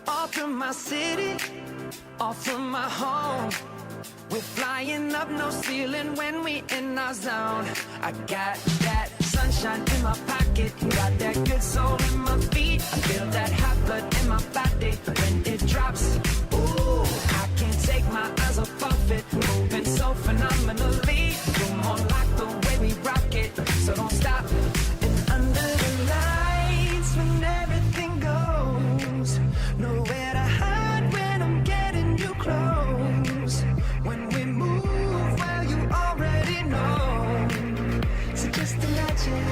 Off from my city, off from my home. We're flying up no ceiling when we in our zone. I got that sunshine in my pocket, got that good soul in my feet. I feel that hot blood in my body when it drops. Ooh, I can't take my eyes off it, moving so phenomenally. You're more like the way we rock it, so don't stop. And under the lights when everything goes, nowhere to hide when I'm getting you close. When we move, well, you already know. So just imagine.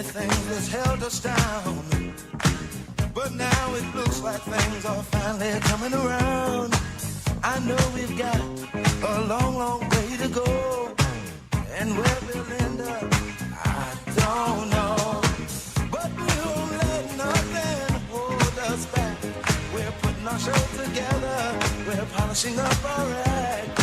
many things that's held us down. But now it looks like things are finally coming around. I know we've got a long, long way to go. And where we'll end up, I don't know. But we won't let nothing hold us back. We're putting our show together. We're polishing up our act.